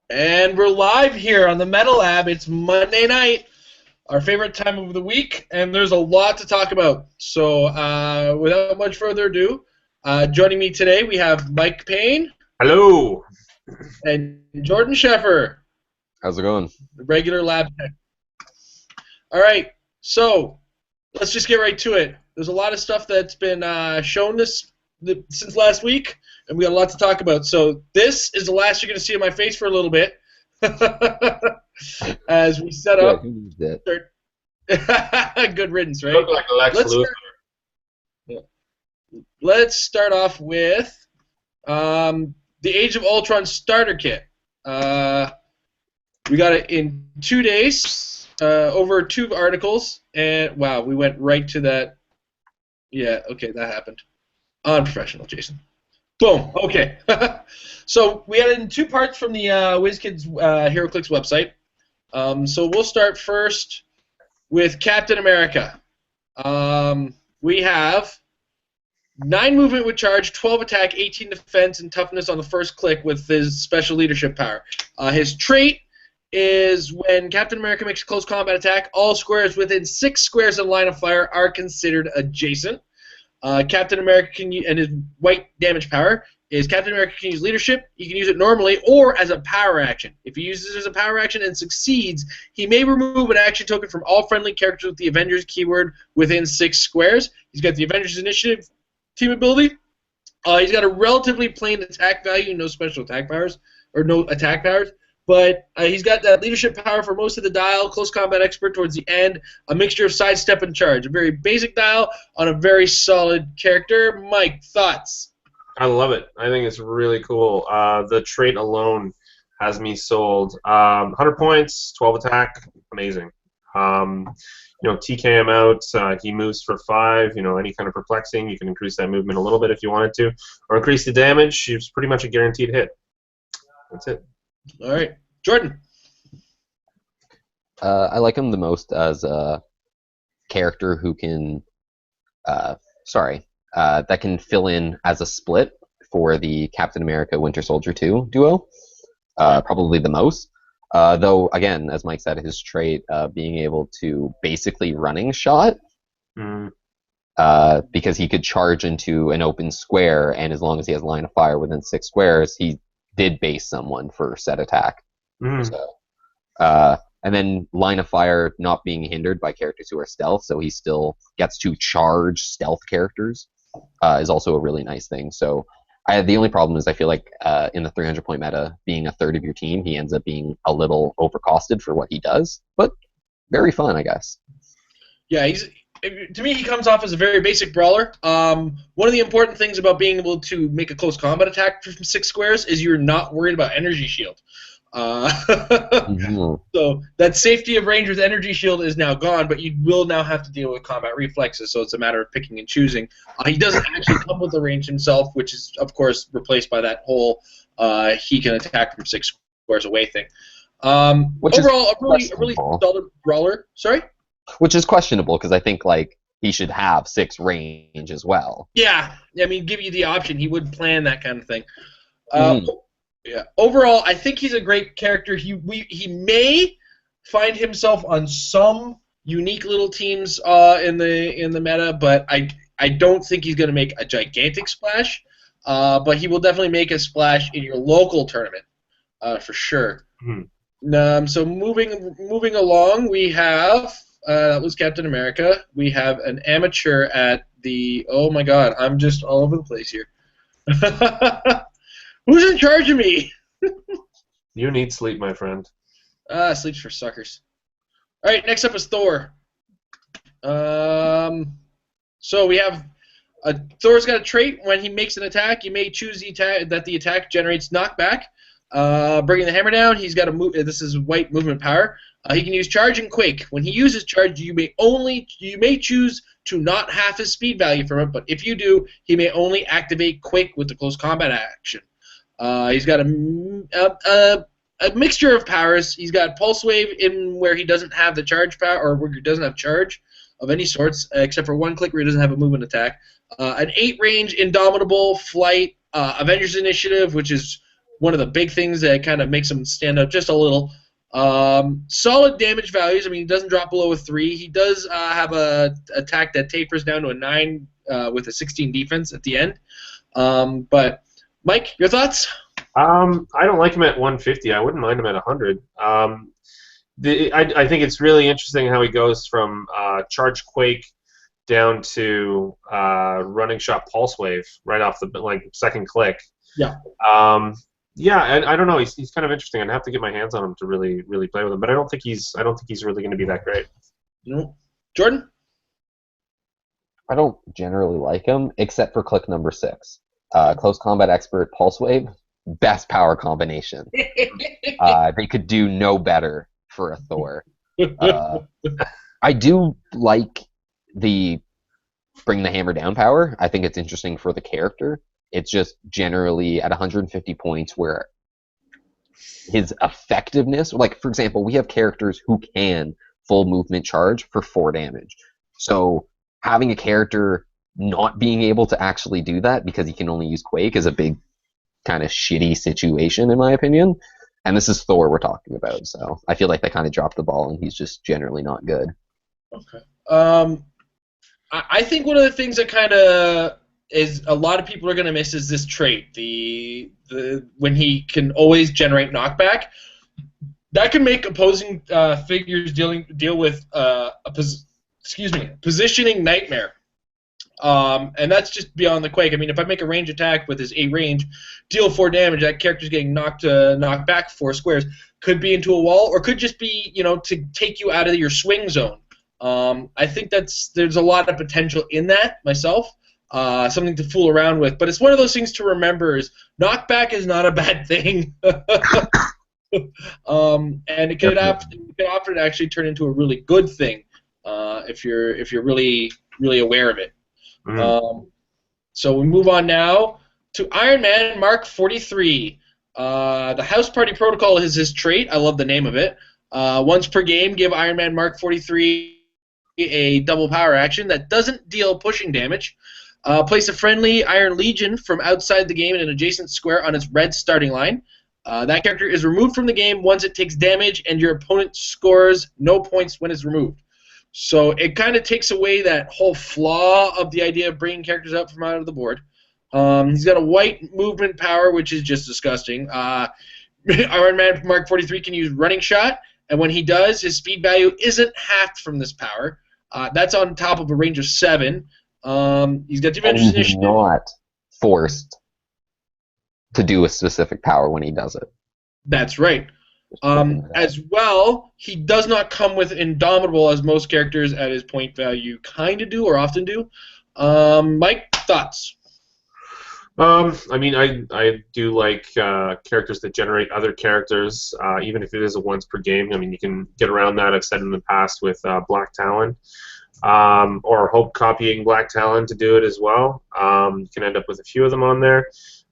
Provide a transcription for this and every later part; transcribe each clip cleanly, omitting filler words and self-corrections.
And we're live here on the Metal Lab. It's Monday night, our favorite time of the week, and there's a lot to talk about. So, without much further ado, joining me today we have Mike Payne. Hello. And Jordan Sheffer, How's it going? the regular lab tech. All right, so let's just get right to it. There's a lot of stuff that's been shown since last week, and we got a lot to talk about. So this is the last you're going to see of my face for a little bit, as we set up. Who needs that? Good riddance, You right? look like Lex Luthor. Let's start off with the Age of Ultron starter kit. We got it in 2 days, over 2 articles, and wow, we went right to that. Yeah, okay, that happened. Unprofessional, Jason. Boom. Okay. So we had it in 2 parts from the WizKids Heroclix website. So we'll start first with Captain America. We have 9 movement with charge, 12 attack, 18 defense, and toughness on the first click with his special leadership power. His trait is when Captain America makes a close combat attack, all squares within 6 squares of line of fire are considered adjacent. Captain America can use, and his white damage power is Captain America can use leadership. He can use it normally or as a power action. If he uses it as a power action and succeeds, he may remove an action token from all friendly characters with the Avengers keyword within 6 squares. He's got the Avengers Initiative team ability. He's got a relatively plain attack value, no special attack powers, or no attack powers. But he's got that leadership power for most of the dial, close combat expert towards the end, a mixture of sidestep and charge. A very basic dial on a very solid character. Mike, thoughts? I love it. I think it's really cool. The trait alone has me sold. 100 points, 12 attack, amazing. TK him out. He moves for 5. Any kind of perplexing, you can increase that movement a little bit if you wanted to, or increase the damage. It's pretty much a guaranteed hit. That's it. All right, Jordan. I like him the most as a character who can, that can fill in as a split for the Captain America Winter Soldier 2 duo. Probably the most. Though, again, as Mike said, his trait being able to basically running shot, because he could charge into an open square, and as long as he has line of fire within 6 squares, he did base someone for set attack. So, and then line of fire not being hindered by characters who are stealth, so he still gets to charge stealth characters, is also a really nice thing. So the only problem is I feel like in the 300-point meta, being a third of your team, he ends up being a little overcosted for what he does, but very fun, I guess. Yeah, to me, he comes off as a very basic brawler. One of the important things about being able to make a close combat attack from 6 squares is you're not worried about energy shield. So that safety of range with energy shield is now gone, but you will now have to deal with combat reflexes, so it's a matter of picking and choosing. He doesn't actually come with the range himself, which is, of course, replaced by that whole he can attack from 6 squares away thing. Overall, a really solid brawler. Sorry? Which is questionable, because I think he should have 6 range as well. Yeah, I mean, give you the option. He would plan that kind of thing. Yeah. Overall, I think he's a great character. He may find himself on some unique little teams in the meta, but I don't think he's going to make a gigantic splash. But he will definitely make a splash in your local tournament, for sure. So moving along, we have. That was Captain America. We have an amateur at the... Oh, my God. I'm just all over the place here. Who's in charge of me? You need sleep, my friend. Sleep's for suckers. All right, next up is Thor. So we have... Thor's got a trait. When he makes an attack, you may choose the attack generates knockback. Bringing the hammer down, he's got a move. This is white movement power. He can use charge and quake. When he uses charge, you may choose to not half his speed value from it, but if you do, he may only activate quake with the close combat action. He's got a mixture of powers. He's got pulse wave in where he doesn't have the charge power, or where he doesn't have charge of any sorts, except for 1 click where he doesn't have a movement attack. An 8 range indomitable flight, Avengers Initiative, which is one of the big things that kind of makes him stand out just a little. Solid damage values. I mean, he doesn't drop below a 3. He does have a attack that tapers down to a 9 with a 16 defense at the end. But Mike, your thoughts? I don't like him at 150. I wouldn't mind him at 100. I think it's really interesting how he goes from Charge Quake down to Running Shot Pulse Wave right off the second click. Yeah. Yeah, I don't know. He's kind of interesting. I'd have to get my hands on him to really play with him. But I don't think he's really going to be that great. No. Jordan? I don't generally like him, except for click number 6. Close Combat Expert Pulse Wave, best power combination. They could do no better for a Thor. I do like the Bring the Hammer Down power. I think it's interesting for the character. It's just generally at 150 points where his effectiveness, like for example, we have characters who can full movement charge for 4 damage. So having a character not being able to actually do that because he can only use Quake is a big kind of shitty situation in my opinion. And this is Thor we're talking about, so I feel like they kind of dropped the ball and he's just generally not good. Okay. I think one of the things that kind of is a lot of people are going to miss is this trait, the when he can always generate knockback. That can make opposing figures deal with positioning nightmare. And that's just beyond the Quake. I mean, if I make a range attack with his 8 range, deal 4 damage, that character's getting knocked back 4 squares. Could be into a wall, or could just be, to take you out of your swing zone. I think there's a lot of potential in that myself. Something to fool around with. But it's one of those things to remember is knockback is not a bad thing. And it could often actually turn into a really good thing if you're really aware of it. So we move on now to Iron Man Mark 43. The House Party Protocol is his trait. I love the name of it. Once per game, give Iron Man Mark 43 a double power action that doesn't deal pushing damage. Place a friendly Iron Legion from outside the game in an adjacent square on its red starting line. That character is removed from the game once it takes damage, and your opponent scores no points when it's removed. So it kind of takes away that whole flaw of the idea of bringing characters up from out of the board. He's got a white movement power, which is just disgusting. Iron Man Mark 43 can use Running Shot, and when he does, his speed value isn't halved from this power. That's on top of a range of 7. He's got Avengers Initiative. He's not forced to do a specific power when he does it. That's right. As well, he does not come with Indomitable as most characters at his point value kind of do or often do. Mike, thoughts? I mean, I do like characters that generate other characters, even if it is a once per game. I mean, you can get around that. I've said in the past with Black Talon, or Hope copying Black Talon to do it as well. You can end up with a few of them on there.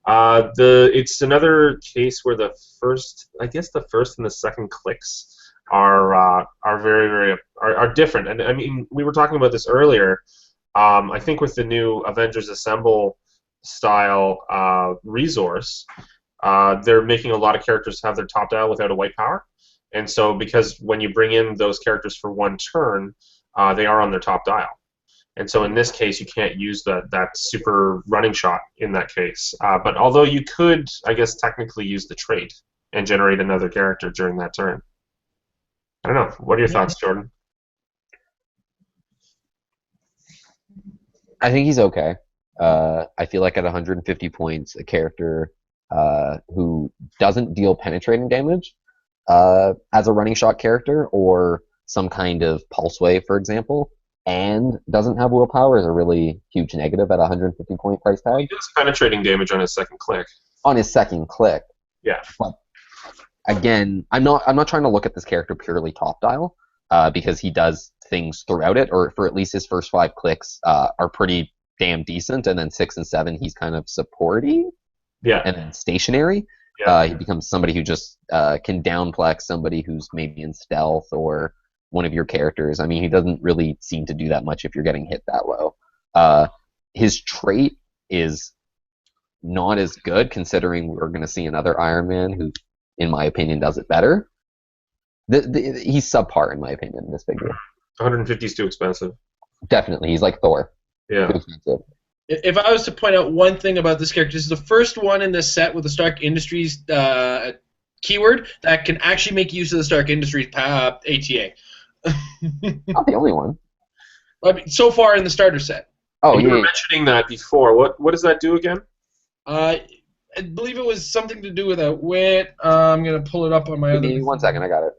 It's another case where the first and the second clicks are very different. And I mean, we were talking about this earlier. I think with the new Avengers Assemble style resource, they're making a lot of characters have their top dial without a white power. And so because when you bring in those characters for one turn, they are on their top dial. And so in this case, you can't use that super running shot in that case. But although you could, I guess, technically use the trait and generate another character during that turn. I don't know. What are your thoughts, Jordan? I think he's okay. I feel like at 150 points, a character who doesn't deal penetrating damage as a running shot character or some kind of pulse wave, for example, and doesn't have willpower is a really huge negative at 150 point price tag. He does penetrating damage on his second click. On his second click. Yeah. But again, I'm not trying to look at this character purely top dial, because he does things throughout it, or for at least his first 5 clicks are pretty damn decent, and then 6 and 7 he's kind of supporty. Yeah. And then stationary. Yeah. He becomes somebody who just can downplex somebody who's maybe in stealth or one of your characters. I mean, he doesn't really seem to do that much if you're getting hit that low. His trait is not as good, considering we're going to see another Iron Man who, in my opinion, does it better. He's subpar, in my opinion, in this figure. 150 is too expensive. Definitely. He's like Thor. Yeah. Too expensive. If I was to point out one thing about this character, this is the first one in this set with the Stark Industries keyword that can actually make use of the Stark Industries ATA. Not the only one. I mean, so far in the starter set. Oh, you yeah. were mentioning that before. What does that do again? I believe it was something to do with a wit. I'm gonna pull it up on my Give other. me 1 second, I got it.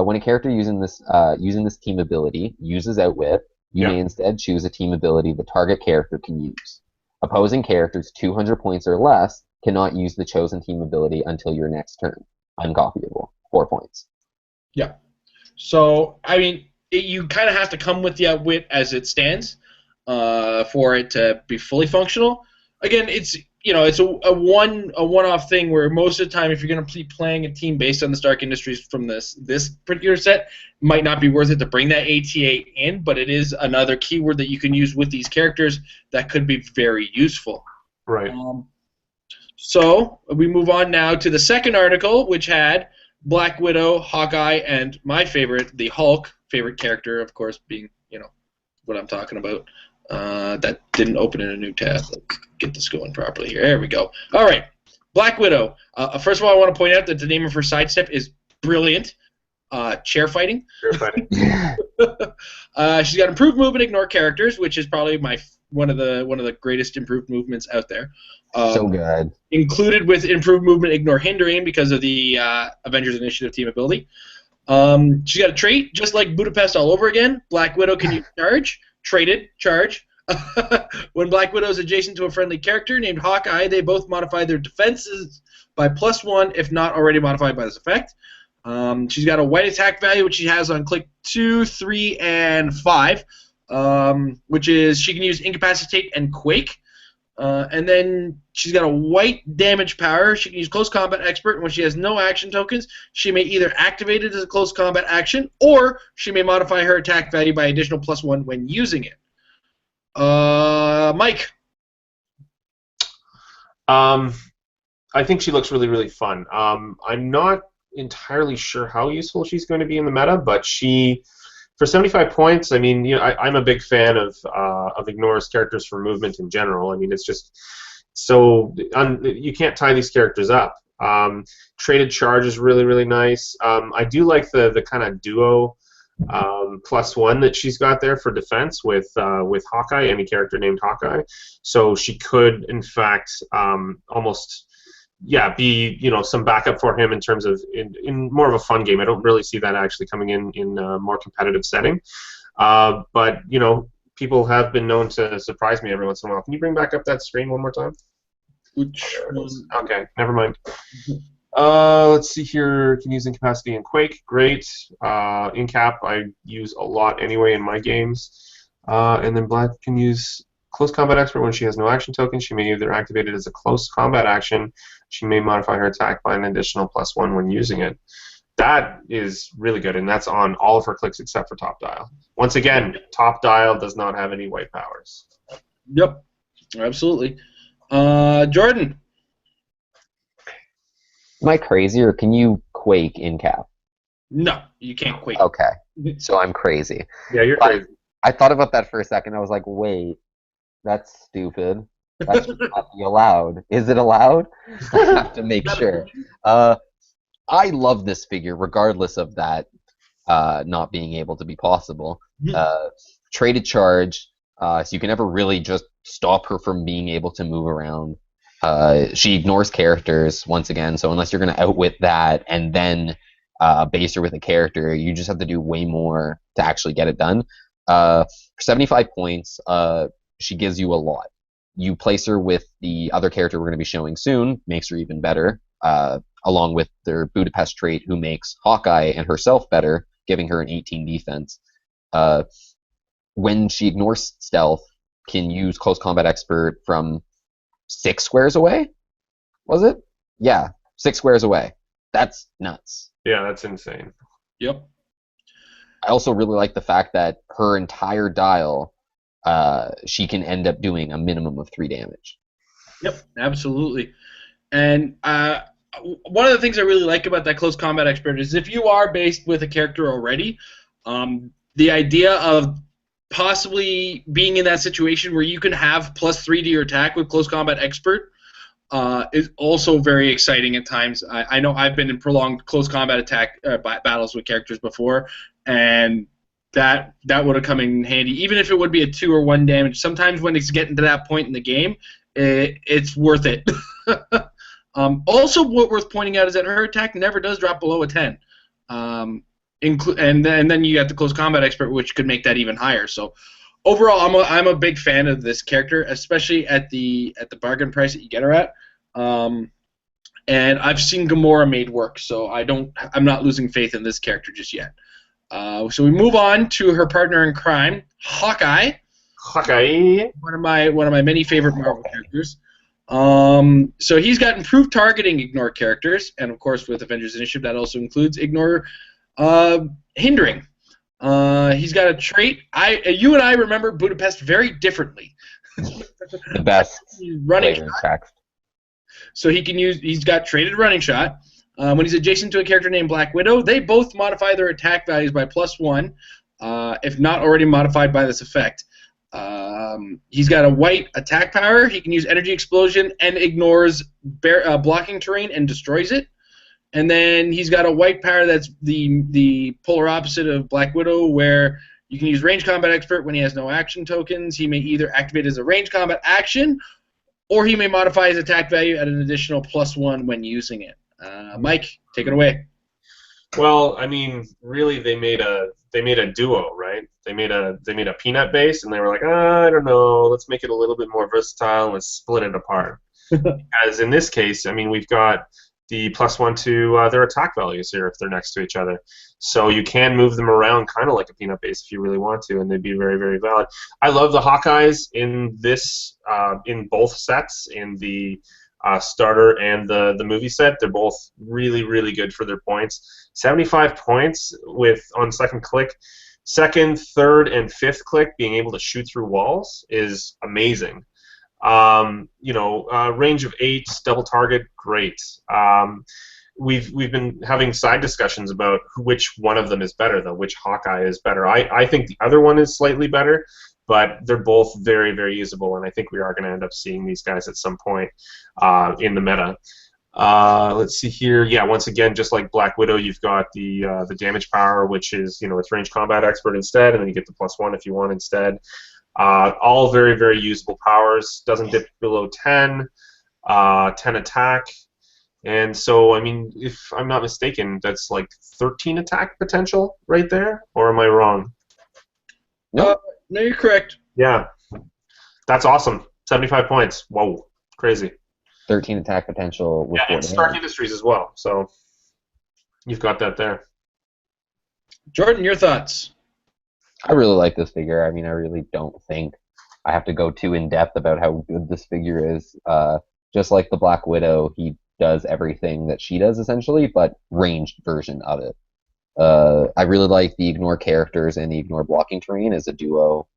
When a character using this team ability uses Outwit, you may instead choose a team ability the target character can use. Opposing characters 200 points or less cannot use the chosen team ability until your next turn. Uncopyable. 4 points. Yeah. So I mean, you kind of have to come with the Outwit as it stands for it to be fully functional. Again, it's a one-off thing where most of the time, if you're going to be playing a team based on the Stark Industries from this particular set, it might not be worth it to bring that ATA in, but it is another keyword that you can use with these characters that could be very useful. Right. So we move on now to the second article, which had Black Widow, Hawkeye, and my favorite, the Hulk, favorite character, of course, being what I'm talking about. That didn't open in a new tab. Let's get this going properly here. There we go. All right. Black Widow. First of all, I want to point out that the name of her sidestep is brilliant. Chair fighting. Chair fighting. She's got improved movement, ignore characters, which is probably one of the greatest improved movements out there. So good. Included with improved movement, ignore hindering because of the Avengers Initiative team ability. She's got a trait just like Budapest all over again. Black Widow can use charge. Traded, charge. When Black Widow is adjacent to a friendly character named Hawkeye, they both modify their defenses by +1 if not already modified by this effect. She's got a white attack value, which she has on click 2, 3, and 5, which is she can use Incapacitate and Quake. And then she's got a white damage power. She can use Close Combat Expert, and when she has no action tokens, she may either activate it as a close combat action, or she may modify her attack value by additional +1 when using it. Mike? I think she looks really, really fun. I'm not entirely sure how useful she's going to be in the meta, but for 75 points, I mean, I'm a big fan of Ignore's characters for movement in general. I mean, it's just so you can't tie these characters up. Traded charge is really, really nice. I do like the kind of duo +1 that she's got there for defense with Hawkeye, any character named Hawkeye. So she could, in fact, almost be some backup for him in terms of in more of a fun game. I don't really see that actually coming in a more competitive setting. But people have been known to surprise me every once in a while. Can you bring back up that screen one more time? Okay, never mind. Let's see here. Can use Incapacity and Quake. Great. Incap I use a lot anyway in my games. And then Black can use Close Combat Expert when she has no action token. She may either activate it as a close combat action. She may modify her attack by an additional +1 when using it. That is really good, and that's on all of her clicks except for Top Dial. Once again, Top Dial does not have any white powers. Yep, absolutely. Jordan? Am I crazy, or can you Quake in cap? No, you can't Quake. Okay, so I'm crazy. Yeah, you're crazy. I thought about that for a second. I was like, wait, that's stupid. That should not be allowed. Is it allowed? I have to make sure. I love this figure, regardless of that not being able to be possible. Traded charge, so you can never really just stop her from being able to move around. She ignores characters, once again, so unless you're going to outwit that and then base her with a character, you just have to do way more to actually get it done. For 75 points, she gives you a lot. You place her with the other character we're going to be showing soon, makes her even better, along with their Budapest trait, who makes Hawkeye and herself better, giving her an 18 defense. When she ignores stealth, can use Close Combat Expert from 6 squares away? Was it? Yeah, 6 squares away. That's nuts. Yeah, that's insane. Yep. I also really like the fact that her entire dial, she can end up doing a minimum of 3 damage. Yep, absolutely. And one of the things I really like about that close combat expert is if you are based with a character already, the idea of possibly being in that situation where you can have +3 to your attack with close combat expert is also very exciting at times. I know I've been in prolonged close combat attack battles with characters before, and that would have come in handy. Even if it would be a 2 or 1 damage, sometimes when it's getting to that point in the game, it's worth it. Also, what worth pointing out is that her attack never does drop below a 10. And then you got the close combat expert, which could make that even higher. So overall, I'm a big fan of this character, especially at the bargain price that you get her at. And I've seen Gamora made work, so I'm not losing faith in this character just yet. So we move on to her partner in crime, Hawkeye. Hawkeye. One of my many favorite Marvel characters. So he's got improved targeting ignore characters, and of course with Avengers Initiative that also includes ignore hindering. He's got a trait. You and I remember Budapest very differently. The best running text. So he's got traded running shot. When he's adjacent to a character named Black Widow, they both modify their attack values by +1, if not already modified by this effect. He's got a white attack power. He can use energy explosion and ignores blocking terrain and destroys it. And then he's got a white power that's the polar opposite of Black Widow, where you can use range combat expert when he has no action tokens. He may either activate as a range combat action, or he may modify his attack value at an additional +1 when using it. Mike, take it away. Well, I mean, really, they made a duo, right? They made a peanut base, and they were like, I don't know, let's make it a little bit more versatile and let's split it apart. As in this case, I mean, we've got the +1 to their attack values here if they're next to each other, so you can move them around kind of like a peanut base if you really want to, and they'd be very, very valid. I love the Hawkeyes in this, in both sets, in the starter and the movie set. They're both really, really good for their points. 75 points on second click. Second, third, and fifth click, being able to shoot through walls is amazing. Range of 8, double target, great. We've been having side discussions about which one of them is better, though, which Hawkeye is better. I think the other one is slightly better, but they're both very, very usable, and I think we are going to end up seeing these guys at some point in the meta. Let's see here. Yeah, once again, just like Black Widow, you've got the damage power, which is, it's range combat expert instead, and then you get the +1 if you want instead. All very, very usable powers. Doesn't dip below 10. 10 attack. And so, I mean, if I'm not mistaken, that's like 13 attack potential right there? Or am I wrong? No, you're correct. Yeah. That's awesome. 75 points. Whoa. Crazy. 13 attack potential with and Stark Industries as well. So you've got that there. Jordan, your thoughts? I really like this figure. I mean, I really don't think I have to go too in-depth about how good this figure is. Just like the Black Widow, he does everything that she does, essentially, but ranged version of it. I really like the ignore characters and the ignore blocking terrain as a duo.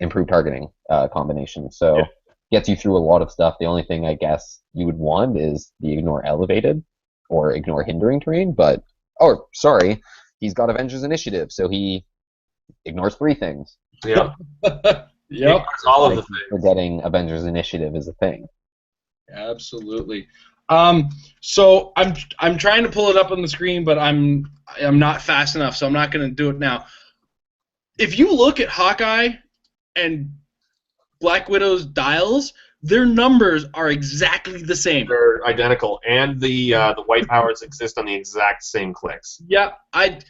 Improved targeting combination. So gets you through a lot of stuff. The only thing I guess you would want is the ignore elevated or ignore hindering terrain, but he's got Avengers Initiative, so he ignores 3 things. Yeah. Yep. All of the things. Forgetting Avengers Initiative is a thing. Absolutely. So I'm trying to pull it up on the screen, but I'm not fast enough, so I'm not going to do it now. If you look at Hawkeye and Black Widow's dials, their numbers are exactly the same. They're identical, and the white powers exist on the exact same clicks. Yeah, I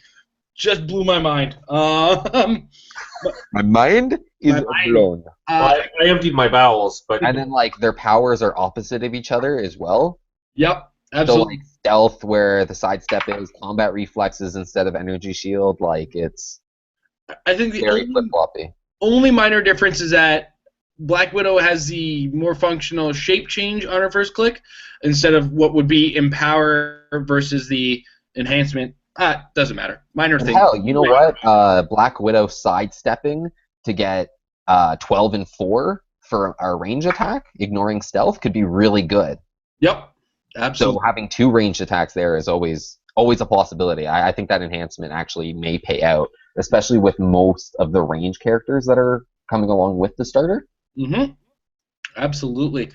just blew my mind. My mind is blown. I emptied my bowels, but and then their powers are opposite of each other as well. Yep, absolutely. So stealth, where the sidestep is, combat reflexes instead of energy shield. It's I think the very flip-floppy. Only minor difference is that Black Widow has the more functional shape change on her first click instead of what would be empower versus the enhancement. Doesn't matter. Minor thing. Hell, you know what? Black Widow sidestepping to get 12 and 4 for a range attack, ignoring stealth could be really good. Yep, absolutely. So having 2 ranged attacks there is always a possibility. I think that enhancement actually may pay out, especially with most of the range characters that are coming along with the starter. Mm-hmm. Absolutely.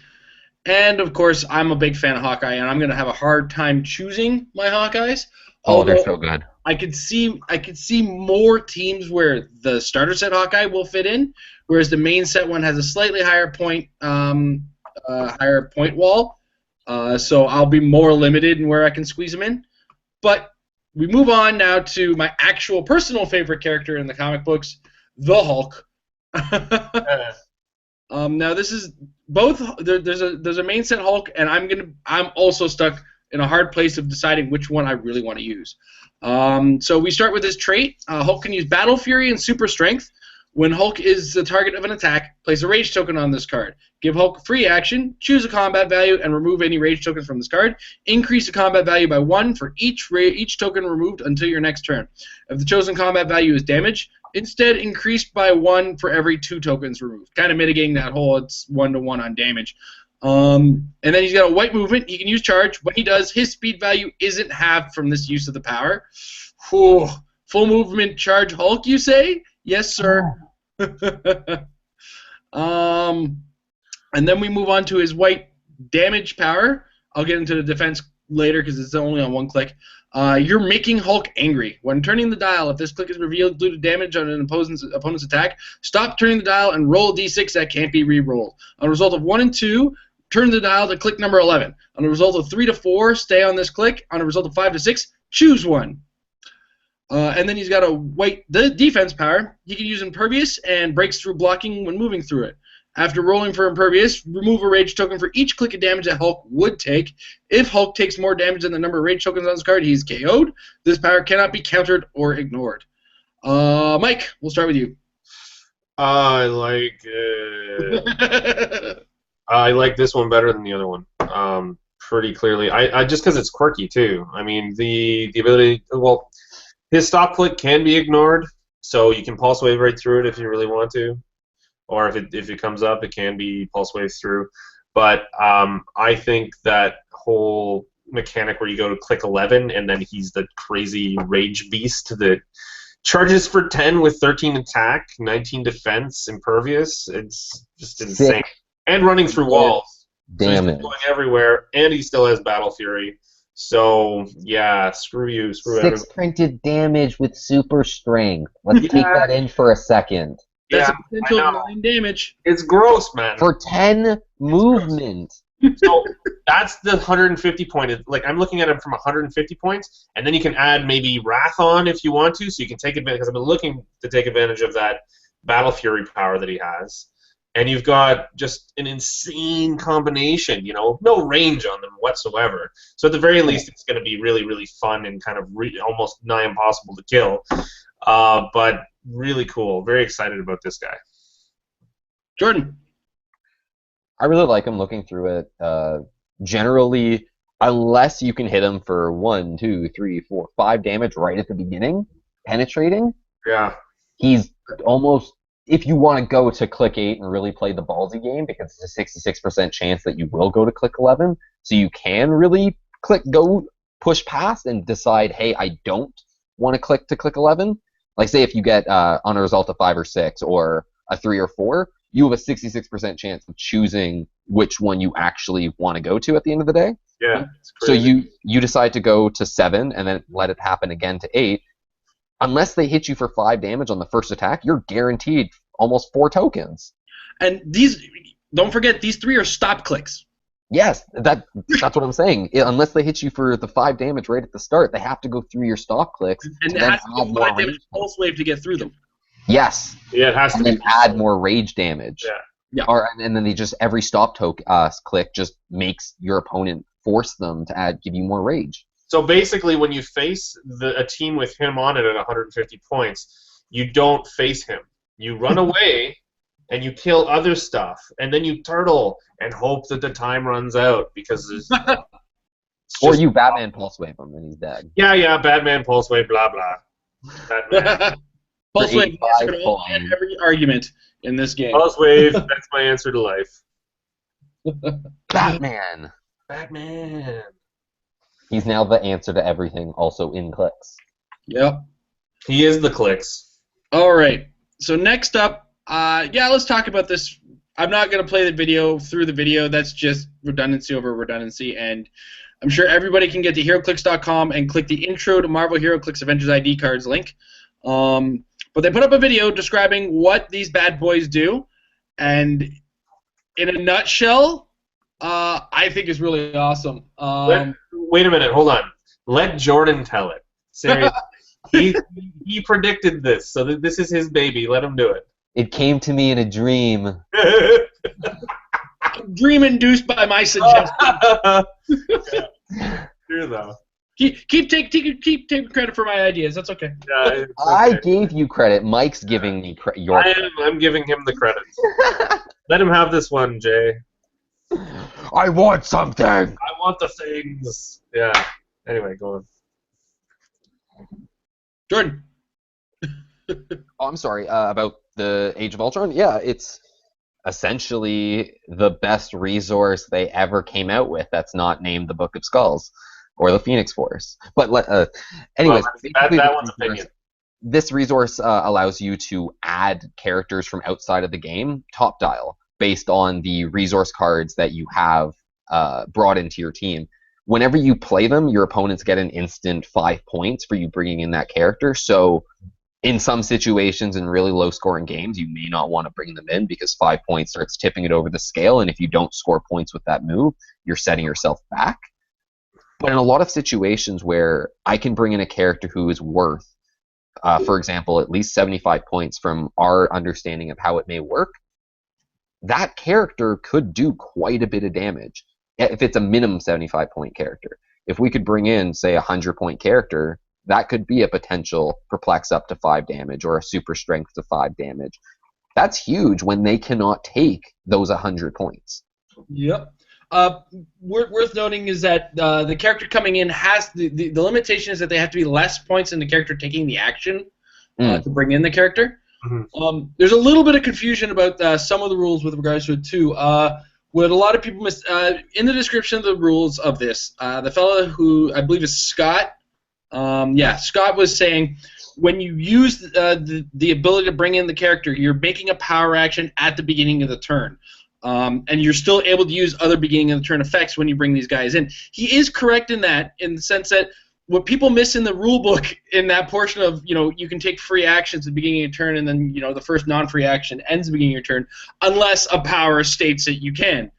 And of course, I'm a big fan of Hawkeye, and I'm going to have a hard time choosing my Hawkeyes. Oh, they're so good. I could see more teams where the starter set Hawkeye will fit in, whereas the main set one has a slightly higher point wall. So I'll be more limited in where I can squeeze them in. But we move on now to my actual personal favorite character in the comic books, the Hulk. Now this is both. There's a main set Hulk, and I'm also stuck in a hard place of deciding which one I really want to use. So we start with his trait. Hulk can use Battle Fury and Super Strength. When Hulk is the target of an attack, place a Rage token on this card. Give Hulk free action, choose a combat value, and remove any Rage tokens from this card. Increase the combat value by 1 for each token removed until your next turn. If the chosen combat value is damage, instead increase by 1 for every 2 tokens removed. Kind of mitigating that whole it's 1-to-1 on damage. And then he's got a white movement. He can use charge. When he does, his speed value isn't halved from this use of the power. Whew. Full movement charge Hulk, you say? Yes, sir. And then we move on to his white damage power. I'll get into the defense later because it's only on 1 click. You're making Hulk angry. When turning the dial, if this click is revealed due to damage on an opponent's attack, stop turning the dial and roll a d6 that can't be re-rolled. On a result of 1 and 2, turn the dial to click number 11. On a result of 3 to 4, stay on this click. On a result of 5 to 6, choose one. And then he's got the defense power. He can use Impervious and breaks through blocking when moving through it. After rolling for Impervious, remove a Rage token for each click of damage that Hulk would take. If Hulk takes more damage than the number of Rage tokens on this card, he's KO'd. This power cannot be countered or ignored. Mike, we'll start with you. I like it. I like this one better than the other one. Pretty clearly. I just because it's quirky too. I mean, the ability. Well, his stop click can be ignored, so you can pulse wave right through it if you really want to, or if it comes up, it can be pulse wave through. But I think that whole mechanic where you go to click 11 and then he's the crazy rage beast that charges for 10 with 13 attack, 19 defense, impervious. It's just insane. Sick. And running through walls. Damn so he's going everywhere, and he still has Battle Fury. So, yeah, screw you, screw 6 everyone. printed damage with super strength. Let's take that in for a second. That's Yeah, a potential I know. 9 damage. It's gross, man. For 10 movement. So that's the 150 point. Like, I'm looking at him from 150 points, and then you can add maybe Wrath on if you want to, so you can take advantage, because I've been looking to take advantage of that Battle Fury power that he has. And you've got just an insane combination, no range on them whatsoever. So at the very least, it's going to be really, really fun and kind of almost nigh impossible to kill. But really cool. Very excited about this guy. Jordan. I really like him looking through it. Generally, unless you can hit him for 1, 2, 3, 4, 5 damage right at the beginning, penetrating, Yeah. he's almost... If you want to go to click 8 and really play the ballsy game, because it's a 66% chance that you will go to click 11, so you can really push past and decide, hey, I don't want to click 11. Like, say if you get on a result of 5 or 6 or a 3 or 4, you have a 66% chance of choosing which one you actually want to go to at the end of the day. Yeah. So you decide to go to 7 and then let it happen again to 8. Unless they hit you for 5 damage on the first attack, you're guaranteed almost 4 tokens. And don't forget, these 3 are stop clicks. Yes, that's what I'm saying. Unless they hit you for the 5 damage right at the start, they have to go through your stop clicks And to it then has to add be more 5 damage rage. pulse wave to get through them. Yes. Yeah, it has to And be. then add more rage damage. Yeah. And then they just every stop click just makes your opponent force them to give you more rage. So basically, when you face a team with him on it at 150 points, you don't face him. You run away, and you kill other stuff, and then you turtle and hope that the time runs out because there's. Or you Batman pulse wave him and he's dead. Yeah, Batman, Pulse Wave, blah blah. Batman. Pulse wave 85 could all end every argument. in this game. Pause wave. That's my answer to life. Batman. Batman. He's now the answer to everything, also in clicks. Yep. He is the clicks. All right. So next up, let's talk about this. I'm not going to play the video through the video. That's just redundancy over redundancy. And I'm sure everybody can get to Heroclix.com and click the Intro to Marvel Heroclix Avengers ID cards link. But they put up a video describing what these bad boys do. And in a nutshell, I think it's really awesome. Wait a minute. Hold on. Let Jordan tell it. Seriously. he predicted this, so this is his baby. Let him do it. It came to me in a dream. Dream induced by my suggestion. True though. Keep taking credit for my ideas. That's okay. Yeah, it's okay. I gave you credit. Mike's giving me your credit. I'm giving him the credit. Let him have this one, Jay. I want something. I want the things. Yeah. Anyway, go on. Jordan. Oh, I'm sorry. About the Age of Ultron? Yeah, it's essentially the best resource they ever came out with that's not named the Book of Skulls or the Phoenix Force. But anyways, that one's opinion. This resource allows you to add characters from outside of the game, top dial, based on the resource cards that you have brought into your team. Whenever you play them, your opponents get an instant 5 points for you bringing in that character. So in some situations in really low-scoring games, you may not want to bring them in because 5 points starts tipping it over the scale, and if you don't score points with that move, you're setting yourself back. But in a lot of situations where I can bring in a character who is worth, for example, at least 75 points from our understanding of how it may work, that character could do quite a bit of damage if it's a minimum 75-point character. If we could bring in, say, a 100-point character, that could be a potential perplex up to 5 damage or a super strength to 5 damage. That's huge when they cannot take those 100 points. Yep. Worth noting is that the character coming in has the limitation is that they have to be less points than the character taking the action to bring in the character. Mm-hmm. There's a little bit of confusion about some of the rules with regards to it too. What a lot of people miss in the description of the rules of this, the fellow who I believe is Scott. Scott was saying when you use the ability to bring in the character, you're making a power action at the beginning of the turn. And you're still able to use other beginning of the turn effects when you bring these guys in. He is correct in that, in the sense that what people miss in the rule book in that portion of, you can take free actions at the beginning of your turn and then, the first non-free action ends the beginning of your turn, unless a power states that you can.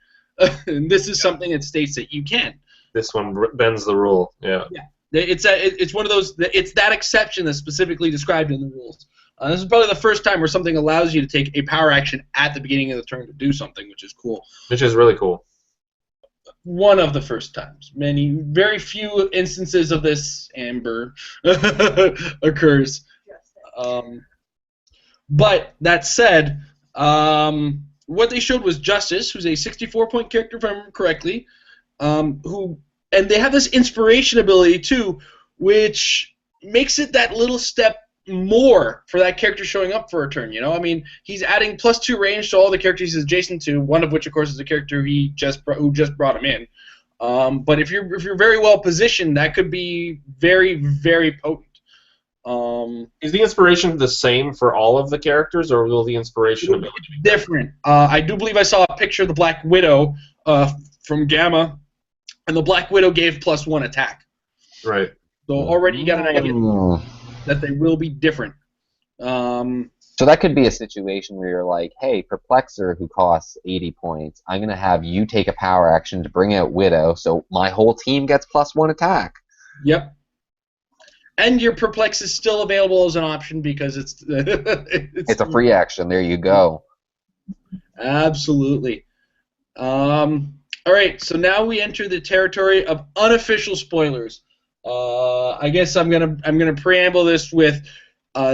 And this is something that states that you can. This one bends the rule, yeah. It's one of those, it's that exception that's specifically described in the rules. This is probably the first time where something allows you to take a power action at the beginning of the turn to do something, which is cool. Which is really cool. One of the first times. Very few instances of this, Amber, occurs. But that said, what they showed was Justice, who's a 64-point character, if I remember correctly, and they have this inspiration ability too, which makes it that little step more for that character showing up for a turn. He's adding +2 range to all the characters he's adjacent to. One of which, of course, is a character who just brought him in. But if you're very well positioned, that could be very, very potent. Is the inspiration the same for all of the characters, or will the inspiration be different? I do believe I saw a picture of the Black Widow from Gamma, and the Black Widow gave +1 attack. Right. So already you got an idea that they will be different. So that could be a situation where you're like, hey, Perplexer, who costs 80 points, I'm going to have you take a power action to bring out Widow, so my whole team gets +1 attack. Yep. And your Perplex is still available as an option because it's it's a free action. There you go. Absolutely. All right, so now we enter the territory of unofficial spoilers. I guess I'm gonna preamble this with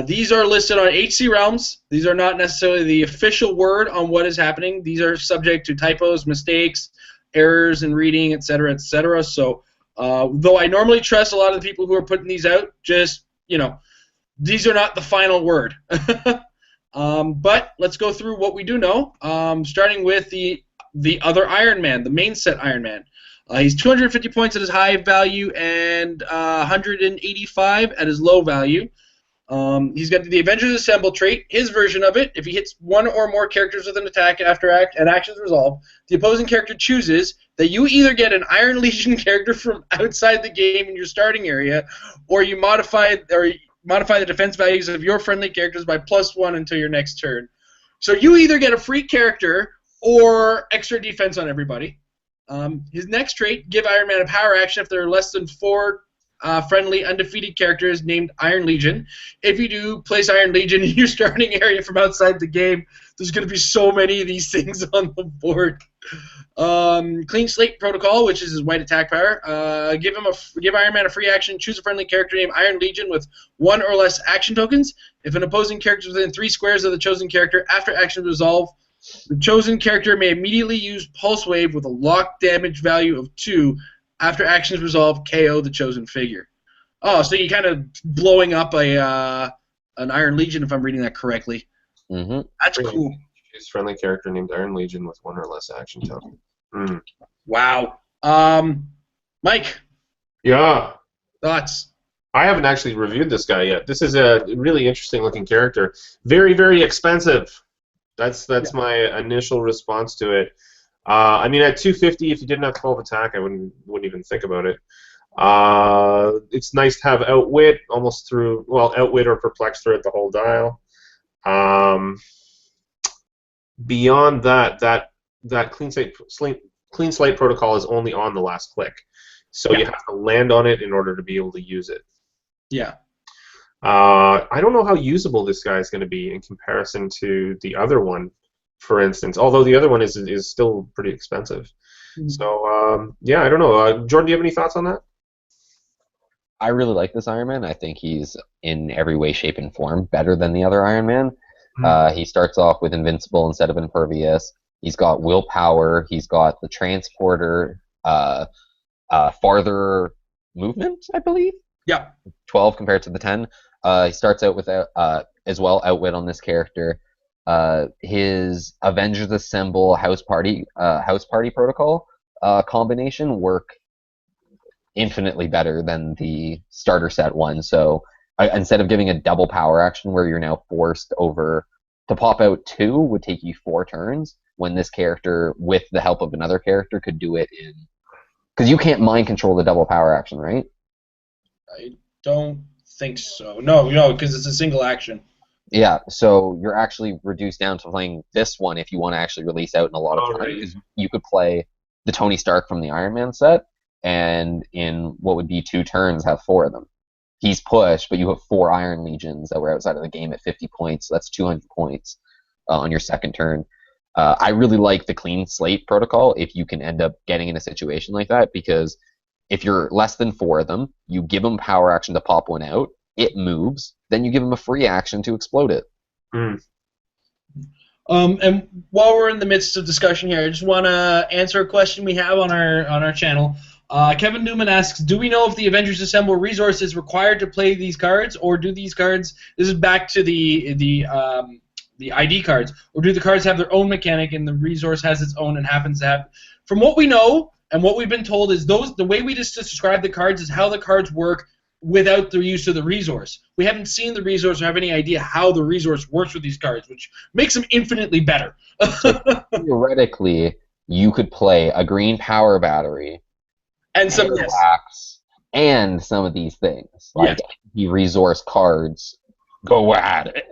these are listed on HC Realms. These are not necessarily the official word on what is happening. These are subject to typos, mistakes, errors in reading, etc., etc. So, though I normally trust a lot of the people who are putting these out, just these are not the final word. But let's go through what we do know, starting with the other Iron Man, the main set Iron Man. He's 250 points at his high value and 185 at his low value. He's got the Avengers Assemble trait. His version of it, if he hits one or more characters with an attack after actions resolve, the opposing character chooses that you either get an Iron Legion character from outside the game in your starting area, or you modify the defense values of your friendly characters by +1 until your next turn. So you either get a free character or extra defense on everybody. His next trait, give Iron Man a power action if there are less than 4 friendly undefeated characters named Iron Legion. If you do place Iron Legion in your starting area from outside the game, there's going to be so many of these things on the board. Clean Slate Protocol, which is his white attack power. Give Iron Man a free action. Choose a friendly character named Iron Legion with 1 or less action tokens. If an opposing character is within 3 squares of the chosen character after action resolve, the chosen character may immediately use Pulse Wave with a lock damage value of 2. After actions resolve, KO the chosen figure. Oh, so you're kind of blowing up an Iron Legion, if I'm reading that correctly. Mm-hmm. That's cool. Choose friendly character named Iron Legion with 1 or less action token. Wow. Mike. Yeah. Thoughts? I haven't actually reviewed this guy yet. This is a really interesting looking character. Very, very expensive. That's my initial response to it. I mean, at 250, if you didn't have 12 attack, I wouldn't even think about it. It's nice to have Outwit almost through, well, Outwit or Perplex throughout the whole dial. Beyond that clean slate protocol is only on the last click, so you have to land on it in order to be able to use it. Yeah. I don't know how usable this guy is going to be in comparison to the other one, for instance. Although the other one is still pretty expensive. Mm-hmm. So yeah, I don't know. Jordan, do you have any thoughts on that? I really like this Iron Man. I think he's in every way, shape, and form better than the other Iron Man. Mm-hmm. He starts off with Invincible instead of Impervious. He's got Willpower. He's got the Transporter, farther movement, I believe. Yeah. 12 compared to the 10. He starts out with as well Outwit on this character. His Avengers Assemble House Party Protocol combination work infinitely better than the starter set one. So instead of giving a double power action where you're now forced over to pop out 2 would take you 4 turns, when this character with the help of another character could do it in, because you can't mind control the double power action, right? I don't think so. No, because it's a single action. Yeah, so you're actually reduced down to playing this one if you want to actually release out in a lot of time. Right. You could play the Tony Stark from the Iron Man set, and in what would be 2 turns, have 4 of them. He's pushed, but you have 4 Iron Legions that were outside of the game at 50 points. So that's 200 points on your second turn. I really like the Clean Slate protocol if you can end up getting in a situation like that, because if you're less than 4 of them, you give them power action to pop one out, it moves, then you give them a free action to explode it. Mm. And while we're in the midst of discussion here, I just want to answer a question we have on our channel. Kevin Newman asks, do we know if the Avengers Assemble resource is required to play these cards, or do these cards, this is back to the ID cards, or do the cards have their own mechanic and the resource has its own and happens to have, from what we know and what we've been told is the way we just describe the cards is how the cards work without the use of the resource. We haven't seen the resource or have any idea how the resource works with these cards, which makes them infinitely better. Theoretically, you could play a green power battery and some wax and some of these things. Like the resource cards, go at it.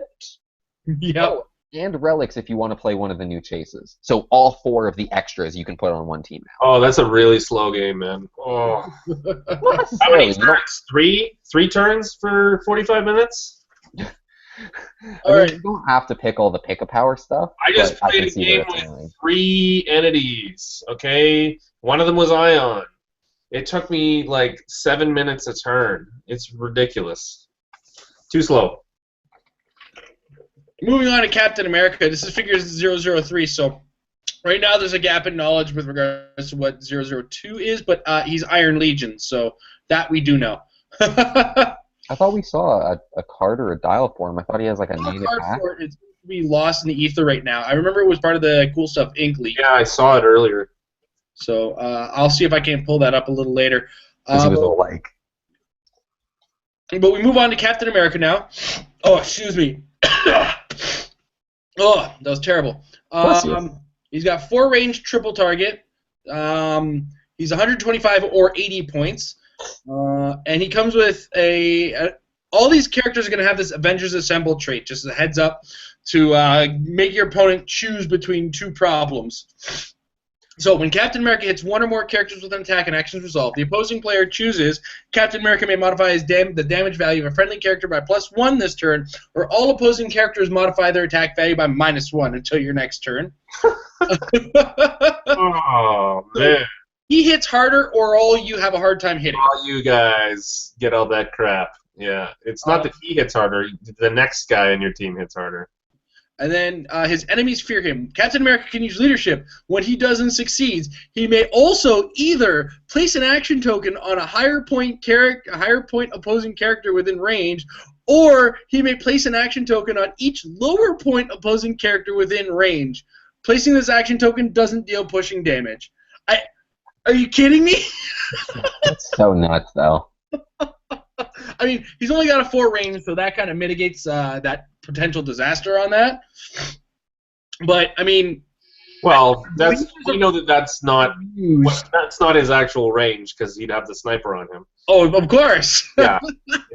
Yeah. Oh, and relics if you want to play one of the new chases. So all 4 of the extras you can put on one team now. Oh, that's a really slow game, man. Oh. How many turns? 3 turns for 45 minutes? Right. You don't have to pick all the pick-a-power stuff. I just played a game with 3 entities, okay? One of them was Ion. It took me like 7 minutes a turn. It's ridiculous. Too slow. Moving on to Captain America, this is figures 003, so right now there's a gap in knowledge with regards to what 002 is, but he's Iron Legion, so that we do know. I thought we saw a card or a dial for him. I thought he has like a native hack. to be lost in the ether right now. I remember it was part of the Cool Stuff Inc. leak. Yeah, I saw it earlier. So I'll see if I can pull that up a little later. Because he was all like... But we move on to Captain America now. Oh, excuse me. Oh, that was terrible. He's got 4 range triple target. He's 125 or 80 points. And he comes with all these characters are going to have this Avengers Assemble trait, just a heads up, to make your opponent choose between 2 problems. So when Captain America hits 1 or more characters with an attack and actions resolved, the opposing player chooses Captain America may modify the damage value of a friendly character by +1 this turn, or all opposing characters modify their attack value by -1 until your next turn. Oh, man. He hits harder, or all you have a hard time hitting. All you guys get all that crap. Yeah, it's not that he hits harder. The next guy in your team hits harder. And then his enemies fear him. Captain America can use leadership. When he does and succeeds, he may also either place an action token on a higher point opposing character within range, or he may place an action token on each lower point opposing character within range. Placing this action token doesn't deal pushing damage. Are you kidding me? That's so nuts, though. I mean, he's only got a 4 range, so that kind of mitigates that potential disaster on that. But I mean, well, we know that's not his actual range because he'd have the sniper on him. Oh, of course. Yeah.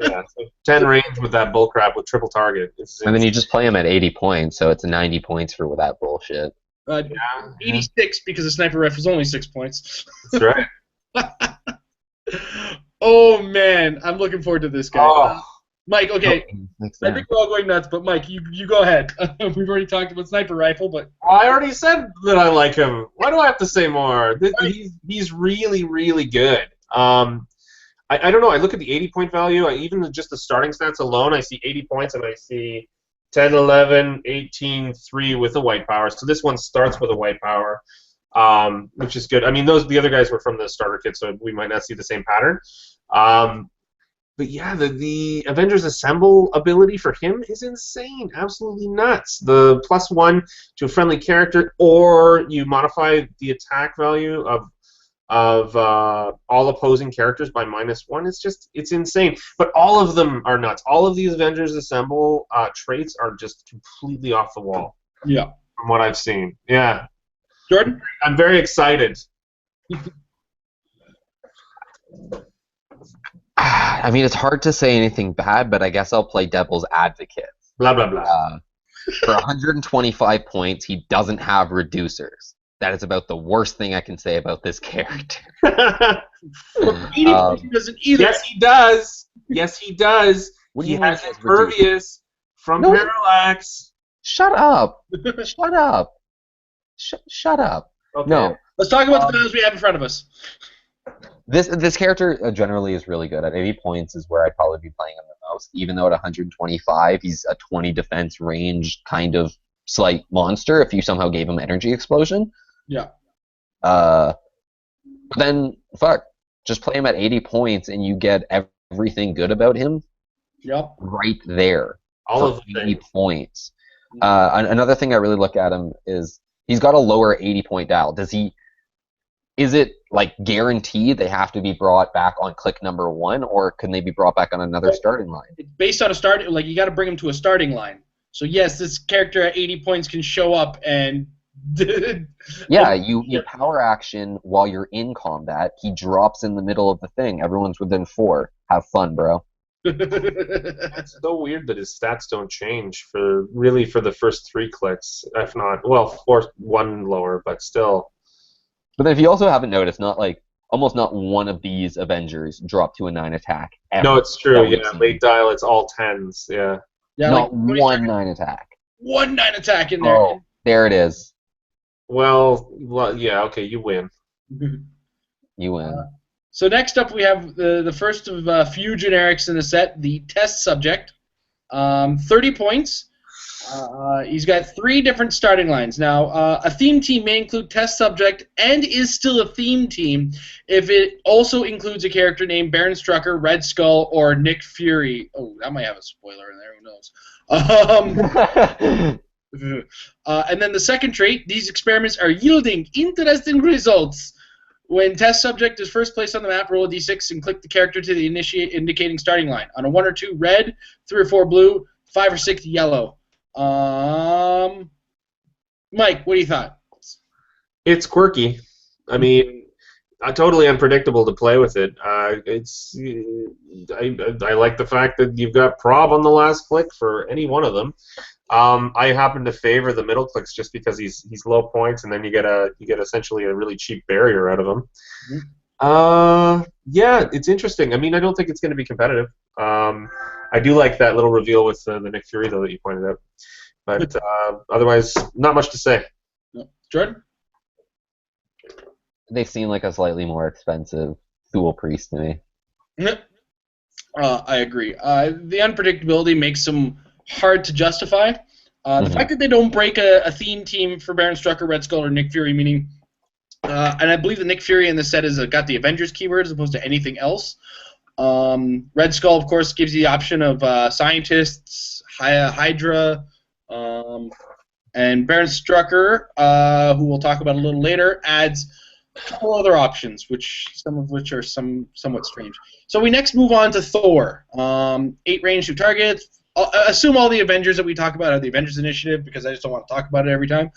So 10 range with that bullcrap with triple target. And then you just play him at 80 points, so it's 90 points for that bullshit. 86 because the sniper rifle is only 6 points. That's right. Oh man, I'm looking forward to this guy. Oh. Mike, okay. I think we're all going nuts, but Mike, you go ahead. We've already talked about sniper rifle, but I already said that I like him. Why do I have to say more? He's really, really good. I don't know. I look at the 80-point value. Even just the starting stats alone, I see 80 points, and I see 10, 11, 18, 3 with a white power. So this one starts with a white power, which is good. I mean, the other guys were from the starter kit, so we might not see the same pattern. But yeah, the Avengers Assemble ability for him is insane, absolutely nuts. The +1 to a friendly character, or you modify the attack value of all opposing characters by -1. It's insane. But all of them are nuts. All of these Avengers Assemble traits are just completely off the wall. Yeah. From what I've seen. Yeah. Jordan? I'm very excited. I mean, it's hard to say anything bad, but I guess I'll play devil's advocate. Blah, blah, blah. For 125 points, he doesn't have reducers. That is about the worst thing I can say about this character. 80 points doesn't either. Yes, he does. Yes, he does. What do He you mean has he has Impervious from Heroclix. Shut up. Shut up. Shut up. Okay. No. Let's talk about the battles we have in front of us. This character generally is really good. At 80 points is where I'd probably be playing him the most. Even though at 125, he's a 20 defense range kind of slight monster if you somehow gave him energy explosion. Yeah. But then, fuck, just play him at 80 points and you get everything good about him. Yep. Right there. All of the 80 points. Another thing I really look at him is he's got a lower 80-point dial. Is it like guaranteed they have to be brought back on click number 1, or can they be brought back on another starting line? It's based on a start, like you got to bring him to a starting line. So yes, this character at 80 points can show up and. Yeah, you power action while you're in combat. He drops in the middle of the thing. Everyone's within 4. Have fun, bro. It's so weird that his stats don't change for the first 3 clicks, if not, well, 1 lower, but still. But then if you also haven't noticed, almost not one of these Avengers dropped to a 9 attack ever. No, it's true. Yeah, late dial, it's all 10s. Yeah. Not like, one 9 attack. One 9 attack in there. Oh, there it is. Well, yeah. Okay, you win. You win. So next up, we have the first of a few generics in the set, the test subject. 30 points. He's got 3 different starting lines. Now, a theme team may include test subject and is still a theme team if it also includes a character named Baron Strucker, Red Skull, or Nick Fury. Oh, that might have a spoiler in there. Who knows? And then the second trait, these experiments are yielding interesting results. When test subject is first placed on the map, roll a d6 and click the character to the indicating starting line. On a 1 or 2, red, 3 or 4, blue, 5 or 6, yellow. Mike, what do you thought? It's quirky. I mean, totally unpredictable to play with it. I like the fact that you've got prob on the last click for any one of them. I happen to favor the middle clicks just because he's low points, and then you get essentially a really cheap barrier out of him. Yeah, it's interesting. I mean, I don't think it's going to be competitive. I do like that little reveal with the Nick Fury though that you pointed out, but otherwise, not much to say. Jordan? They seem like a slightly more expensive Thule Priest to me. I agree. The unpredictability makes them hard to justify. The fact that they don't break a theme team for Baron Strucker, Red Skull, or Nick Fury, meaning, and I believe the Nick Fury in the set has got the Avengers keyword as opposed to anything else. Red Skull, of course, gives you the option of scientists, Hydra, and Baron Strucker, who we'll talk about a little later, adds a couple other options, some of which are somewhat strange. So we next move on to Thor. 8 range, 2 targets. Assume all the Avengers that we talk about are the Avengers Initiative, because I just don't want to talk about it every time.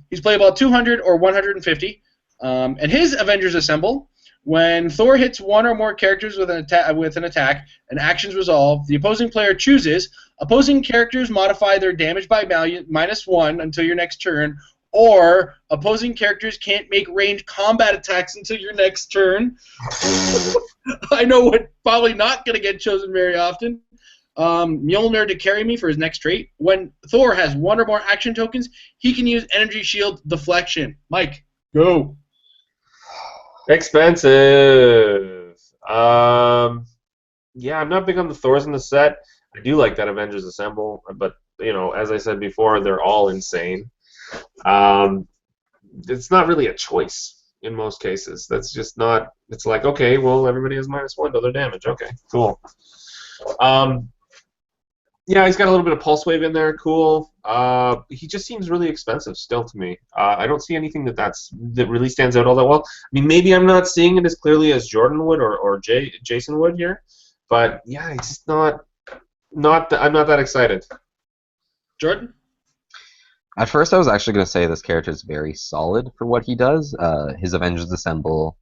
He's playable at 200 or 150. And his Avengers assemble. When Thor hits 1 or more characters with an attack, and actions resolve, the opposing player chooses. Opposing characters modify their damage by value -1 until your next turn, or opposing characters can't make ranged combat attacks until your next turn. I know what probably not going to get chosen very often. Mjolnir to carry me for his next trait. When Thor has 1 or more action tokens, he can use Energy Shield Deflection. Mike, go. Expensive. Yeah, I'm not big on the Thors in the set. I do like that Avengers Assemble, but as I said before, they're all insane. It's not really a choice in most cases. That's just not. It's like, okay, well, everybody has -1 to their damage. Okay, cool. Yeah, he's got a little bit of pulse wave in there. Cool. He just seems really expensive still to me. I don't see anything that really stands out all that well. I mean, maybe I'm not seeing it as clearly as Jordan would or Jason would here, but yeah, it's just not. I'm not that excited. Jordan? At first, I was actually going to say this character is very solid for what he does. His Avengers Assemble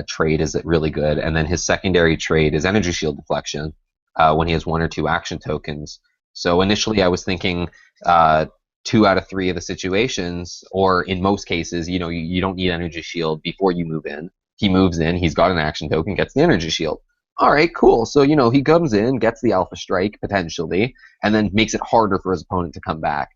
trait is really good, and then his secondary trait is Energy Shield Deflection when he has 1 or 2 action tokens. So initially, I was thinking 2 out of 3 of the situations, or in most cases, you don't need Energy Shield before you move in. He moves in, he's got an action token, gets the Energy Shield. All right, cool. So, he comes in, gets the Alpha Strike, potentially, and then makes it harder for his opponent to come back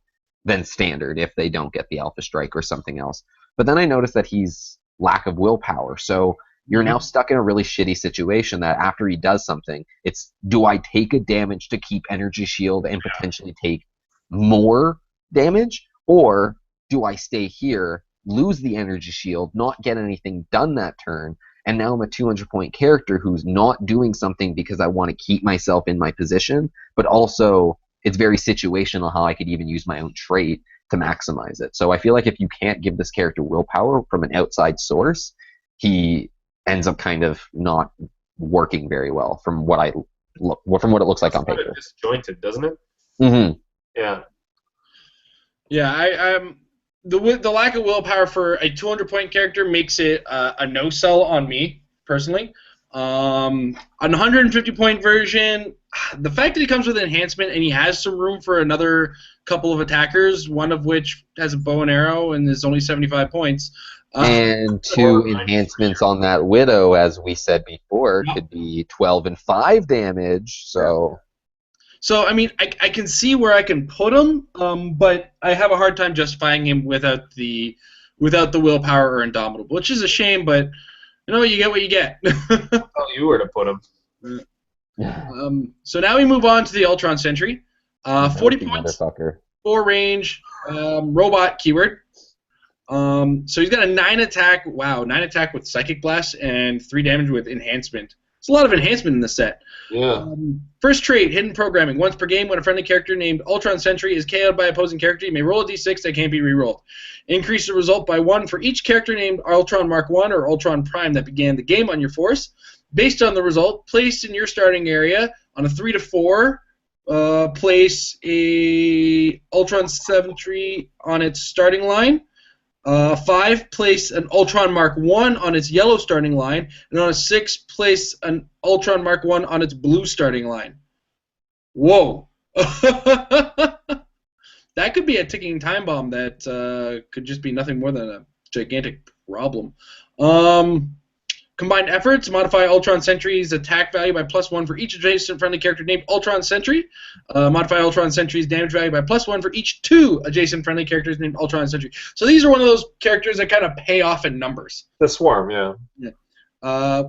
than standard if they don't get the Alpha Strike or something else. But then I noticed that he's lack of willpower. So you're now stuck in a really shitty situation that after he does something, it's, do I take a damage to keep Energy Shield and potentially take more damage? Or do I stay here, lose the Energy Shield, not get anything done that turn, and now I'm a 200-point character who's not doing something because I want to keep myself in my position, but also it's very situational how I could even use my own trait to maximize it. So I feel like if you can't give this character willpower from an outside source, he ends up kind of not working very well from what it looks like on paper. It's disjointed, doesn't it? Mm-hmm. Yeah. Yeah, the lack of willpower for a 200-point character makes it a no-sell on me, personally. On the 150-point version, the fact that he comes with enhancement and he has some room for another couple of attackers, one of which has a bow and arrow and is only 75 points. And 2 enhancements on that Widow, as we said before, could be 12 and 5 damage. So I mean, I can see where I can put him, but I have a hard time justifying him without the willpower or Indomitable, which is a shame, but you get what you get. Well, you were to put him. So now we move on to the Ultron Sentry. 40 points, motherfucker. 4 range, robot keyword. So he's got a 9 attack. Wow, 9 attack with Psychic Blast and 3 damage with Enhancement. There's a lot of enhancement in this set. Yeah. First trait, hidden programming. Once per game, when a friendly character named Ultron Sentry is KO'd by opposing character, you may roll a d6 that can't be rerolled. Increase the result by 1 for each character named Ultron Mark 1 or Ultron Prime that began the game on your force. Based on the result, placed in your starting area on a 3 to 4, place a Ultron Sentry on its starting line. 5, place an Ultron Mark 1 on its yellow starting line, and on a 6, place an Ultron Mark 1 on its blue starting line. Whoa. That could be a ticking time bomb that could just be nothing more than a gigantic problem. Combined efforts, modify Ultron Sentry's attack value by +1 for each adjacent friendly character named Ultron Sentry. Modify Ultron Sentry's damage value by +1 for each 2 adjacent friendly characters named Ultron Sentry. So these are one of those characters that kind of pay off in numbers. The Swarm, yeah.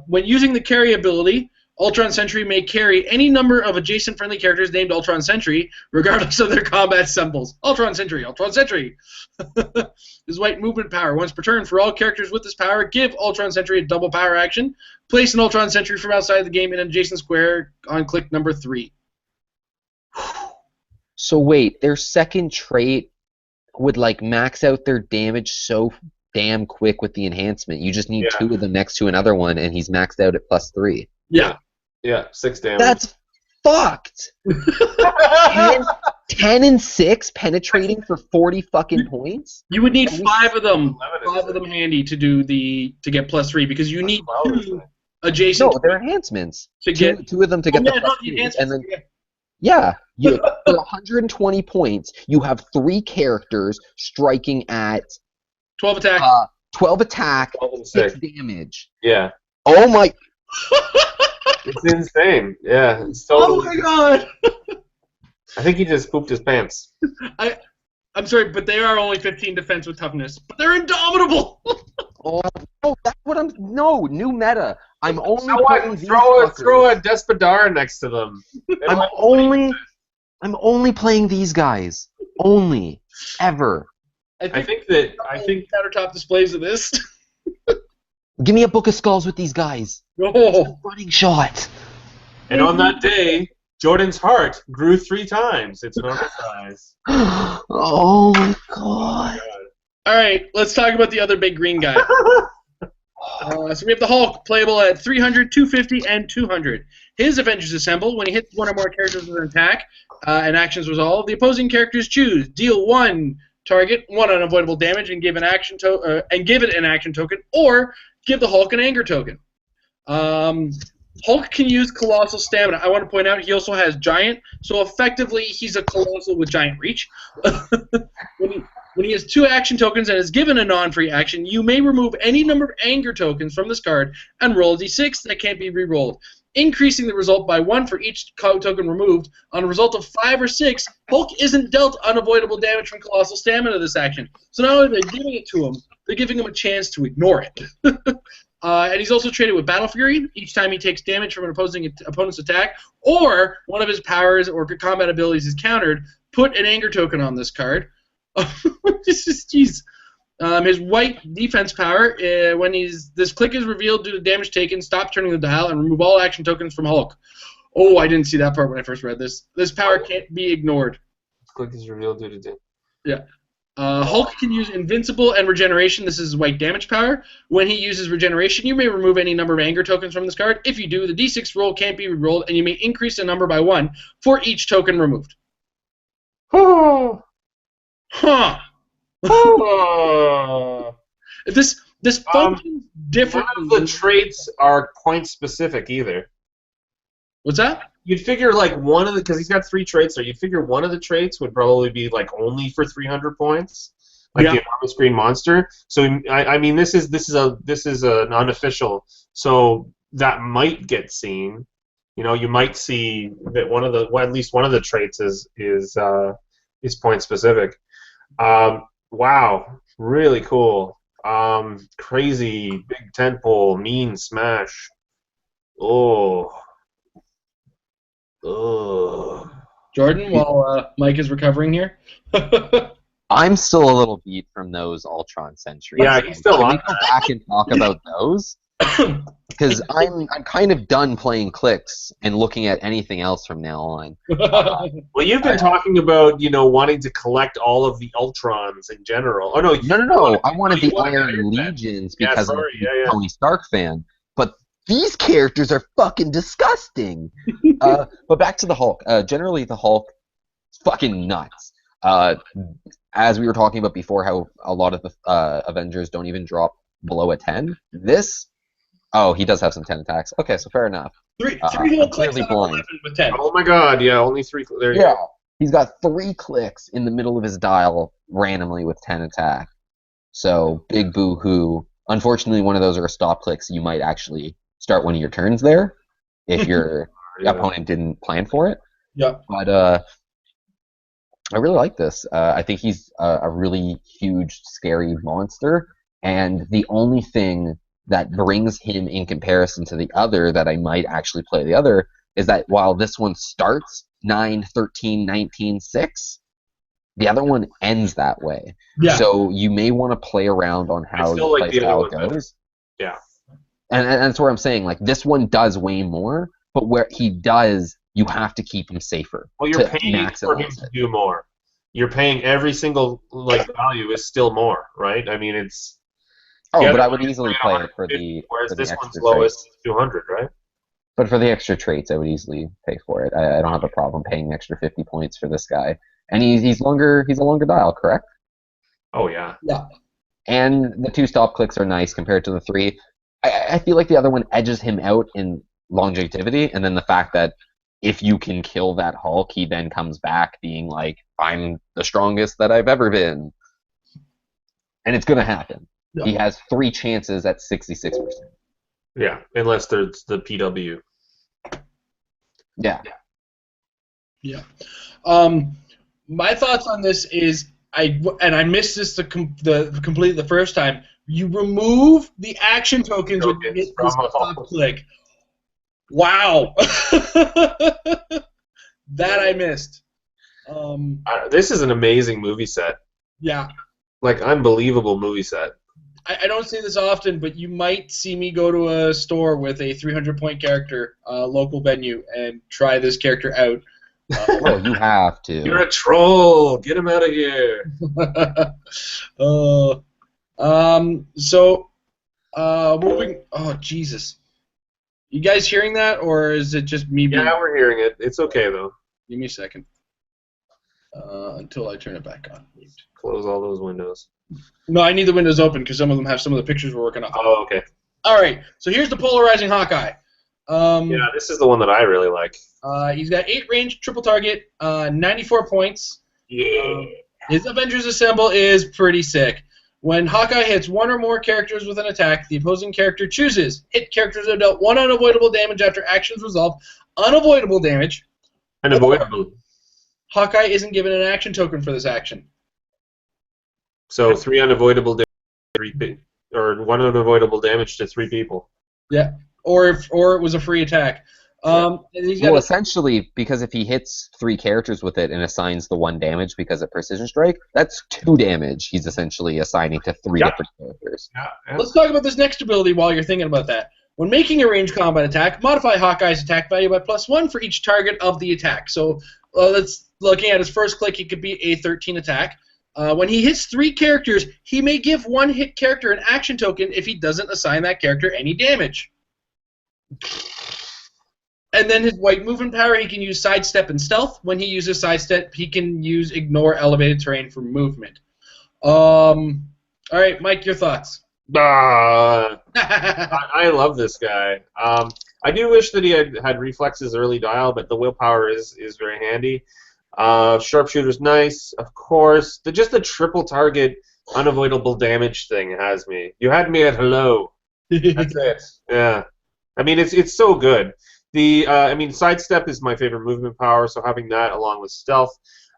When using the carry ability, Ultron Sentry may carry any number of adjacent friendly characters named Ultron Sentry, regardless of their combat symbols. Ultron Sentry, Ultron Sentry. His white movement power. Once per turn, for all characters with this power, give Ultron Sentry a double power action. Place an Ultron Sentry from outside the game in an adjacent square on click number 3. So wait, their second trait would like max out their damage so damn quick with the enhancement. You just need 2 of them next to another one, and he's maxed out at +3. Yeah. Yeah, 6 damage. That's fucked. 10 and 6 penetrating for 40 fucking points. You would need 5 of them. 5 of them handy to get +3 because you need 2 adjacent. No, they're enhancements. To get 2 of them to get the +3, and then for 120 points, you have 3 characters striking at 12 attack. 12 attack, 12 and 6 6 damage. Yeah. Oh my. It's insane. Yeah, it's totally. Oh my god! I think he just pooped his pants. I'm sorry, but they are only 15 defense with toughness. But they're indomitable! Oh, that's what I'm. No, new meta. I'm only So playing what? these Throw fuckers. a Despadar next to them. I'm only playing these guys. Only. Ever. I think countertop displays of this. Give me a book of skulls with these guys. No. Running shot. And on that day, Jordan's heart grew 3 times its normal size. Oh my god. All right, let's talk about the other big green guy. So we have the Hulk, playable at 300, 250, and 200. His Avengers Assemble, when he hits 1 or more characters with an attack, and actions resolve, the opposing characters choose. Deal 1 target, 1 unavoidable damage, and give it an action token, or give the Hulk an anger token. Hulk can use Colossal Stamina. I want to point out he also has Giant, so effectively he's a Colossal with Giant Reach. When he has 2 action tokens and is given a non-free action, you may remove any number of anger tokens from this card and roll a d6 that can't be re-rolled, increasing the result by 1 for each token removed. On a result of 5 or 6, Hulk isn't dealt unavoidable damage from Colossal Stamina this action. So not only are they giving it to him, they're giving him a chance to ignore it. And he's also traded with Battle Fury. Each time he takes damage from an opponent's attack, or one of his powers or combat abilities is countered, put an anger token on this card. Jeez. His white defense power, when this click is revealed due to damage taken, stop turning the dial and remove all action tokens from Hulk. Oh, I didn't see that part when I first read this. This power can't be ignored. Click is revealed due to damage. Yeah. Hulk can use Invincible and Regeneration. This is white damage power. When he uses Regeneration, you may remove any number of anger tokens from this card. If you do, the d6 roll can't be re-rolled, and you may increase the number by 1 for each token removed. Oh. Huh. This functions differently. None of the traits are point specific either. What's that? You'd figure like one of the, because he's got 3 traits there. You'd figure one of the traits would probably be like only for 300 points, like the enormous green monster. So I mean, this is an unofficial. So that might get seen. You know, you might see that at least one of the traits is point specific. Wow, really cool. Crazy big tentpole, mean smash. Oh. Ugh. Jordan, while Mike is recovering here. I'm still a little beat from those Ultron Sentry. Yeah, he's still Can on we go back and talk about those? Because I'm kind of done playing clicks and looking at anything else from now on. Well, you've been talking about, wanting to collect all of the Ultrons in general. Oh no, No. I wanted the wanted Iron Iron Man. Legions Yeah, because sorry, I'm a yeah. Tony Stark fan. But these characters are fucking disgusting. But back to the Hulk. Generally, the Hulk is fucking nuts. As we were talking about before, how a lot of the Avengers don't even drop below a 10. Oh, he does have some 10 attacks. Okay, so fair enough. Three I'm whole clicks clearly out of blind. 11 with 10. Oh my God, yeah, only 3. There you Yeah, go. he's got 3 clicks in the middle of his dial randomly with 10 attack. So, big boo-hoo. Unfortunately, one of those are stop clicks. You might actually start one of your turns there if your opponent didn't plan for it. Yeah. But I really like this. I think he's a really huge, scary monster. And the only thing that brings him in comparison to the other that I might actually play the other is that while this one starts 9, 13, 19, 6, the other one ends that way. Yeah. So you may want to play around on how your like the other playstyle one goes. Yeah. And that's where I'm saying, like, this one does way more, but where he does, you have to keep him safer. Well, you're paying for him to do more. You're paying every single value is still more, right? I mean, it's. Oh, but I would easily play it for the whereas for this the one's extra lowest traits. 200, right? But for the extra traits, I would easily pay for it. I don't have a problem paying extra 50 points for this guy, and he's longer. He's a longer dial, correct? Oh yeah. Yeah. And the 2 stop clicks are nice compared to the 3. I feel like the other one edges him out in longevity, and then the fact that if you can kill that Hulk, he then comes back being like, I'm the strongest that I've ever been. And it's going to happen. Yeah. He has 3 chances at 66%. Yeah, unless there's the PW. Yeah. Yeah. My thoughts on this is I missed this completely the first time. You remove the action tokens when you hit this stop click. Wow. That I missed. This is an amazing movie set. Yeah. Like, unbelievable movie set. I don't see this often, but you might see me go to a store with a 300-point character, local venue, and try this character out. Oh, you have to. You're a troll. Get him out of here. Moving. Oh, Jesus. You guys hearing that, or is it just me? Yeah, we're hearing it. It's okay though. Give me a second. Until I turn it back on. Close all those windows. No, I need the windows open because some of them have some of the pictures we're working on. Oh, okay. All right. So here's the polarizing Hawkeye. Yeah, this is the one that I really like. He's got 8 range, triple target, 94 points. Yeah. His Avengers Assemble is pretty sick. When Hawkeye hits 1 or more characters with an attack, the opposing character chooses. Hit characters have dealt 1 unavoidable damage after actions resolved. Unavoidable damage. Unavoidable. Hawkeye isn't given an action token for this action. So 3 unavoidable damage, or 1 unavoidable damage to 3 people. Yeah. Or it was a free attack. Well, essentially, because if he hits 3 characters with it and assigns the 1 damage because of Precision Strike, that's 2 damage he's essentially assigning to 3 different characters. Yeah. Let's talk about this next ability while you're thinking about that. When making a ranged combat attack, modify Hawkeye's attack value by +1 for each target of the attack. So let's looking at his first click, it could be a 13 attack. When he hits 3 characters, he may give 1 hit character an action token if he doesn't assign that character any damage. And then his white movement power, he can use sidestep and stealth. When he uses sidestep, he can use ignore elevated terrain for movement. All right, Mike, your thoughts? I love this guy. I do wish that he had reflexes early dial, but the willpower is very handy. Sharpshooter's nice, of course. Just the triple target unavoidable damage thing has me. You had me at hello. That's it. Yeah. I mean, it's so good. Sidestep is my favorite movement power, so having that along with stealth,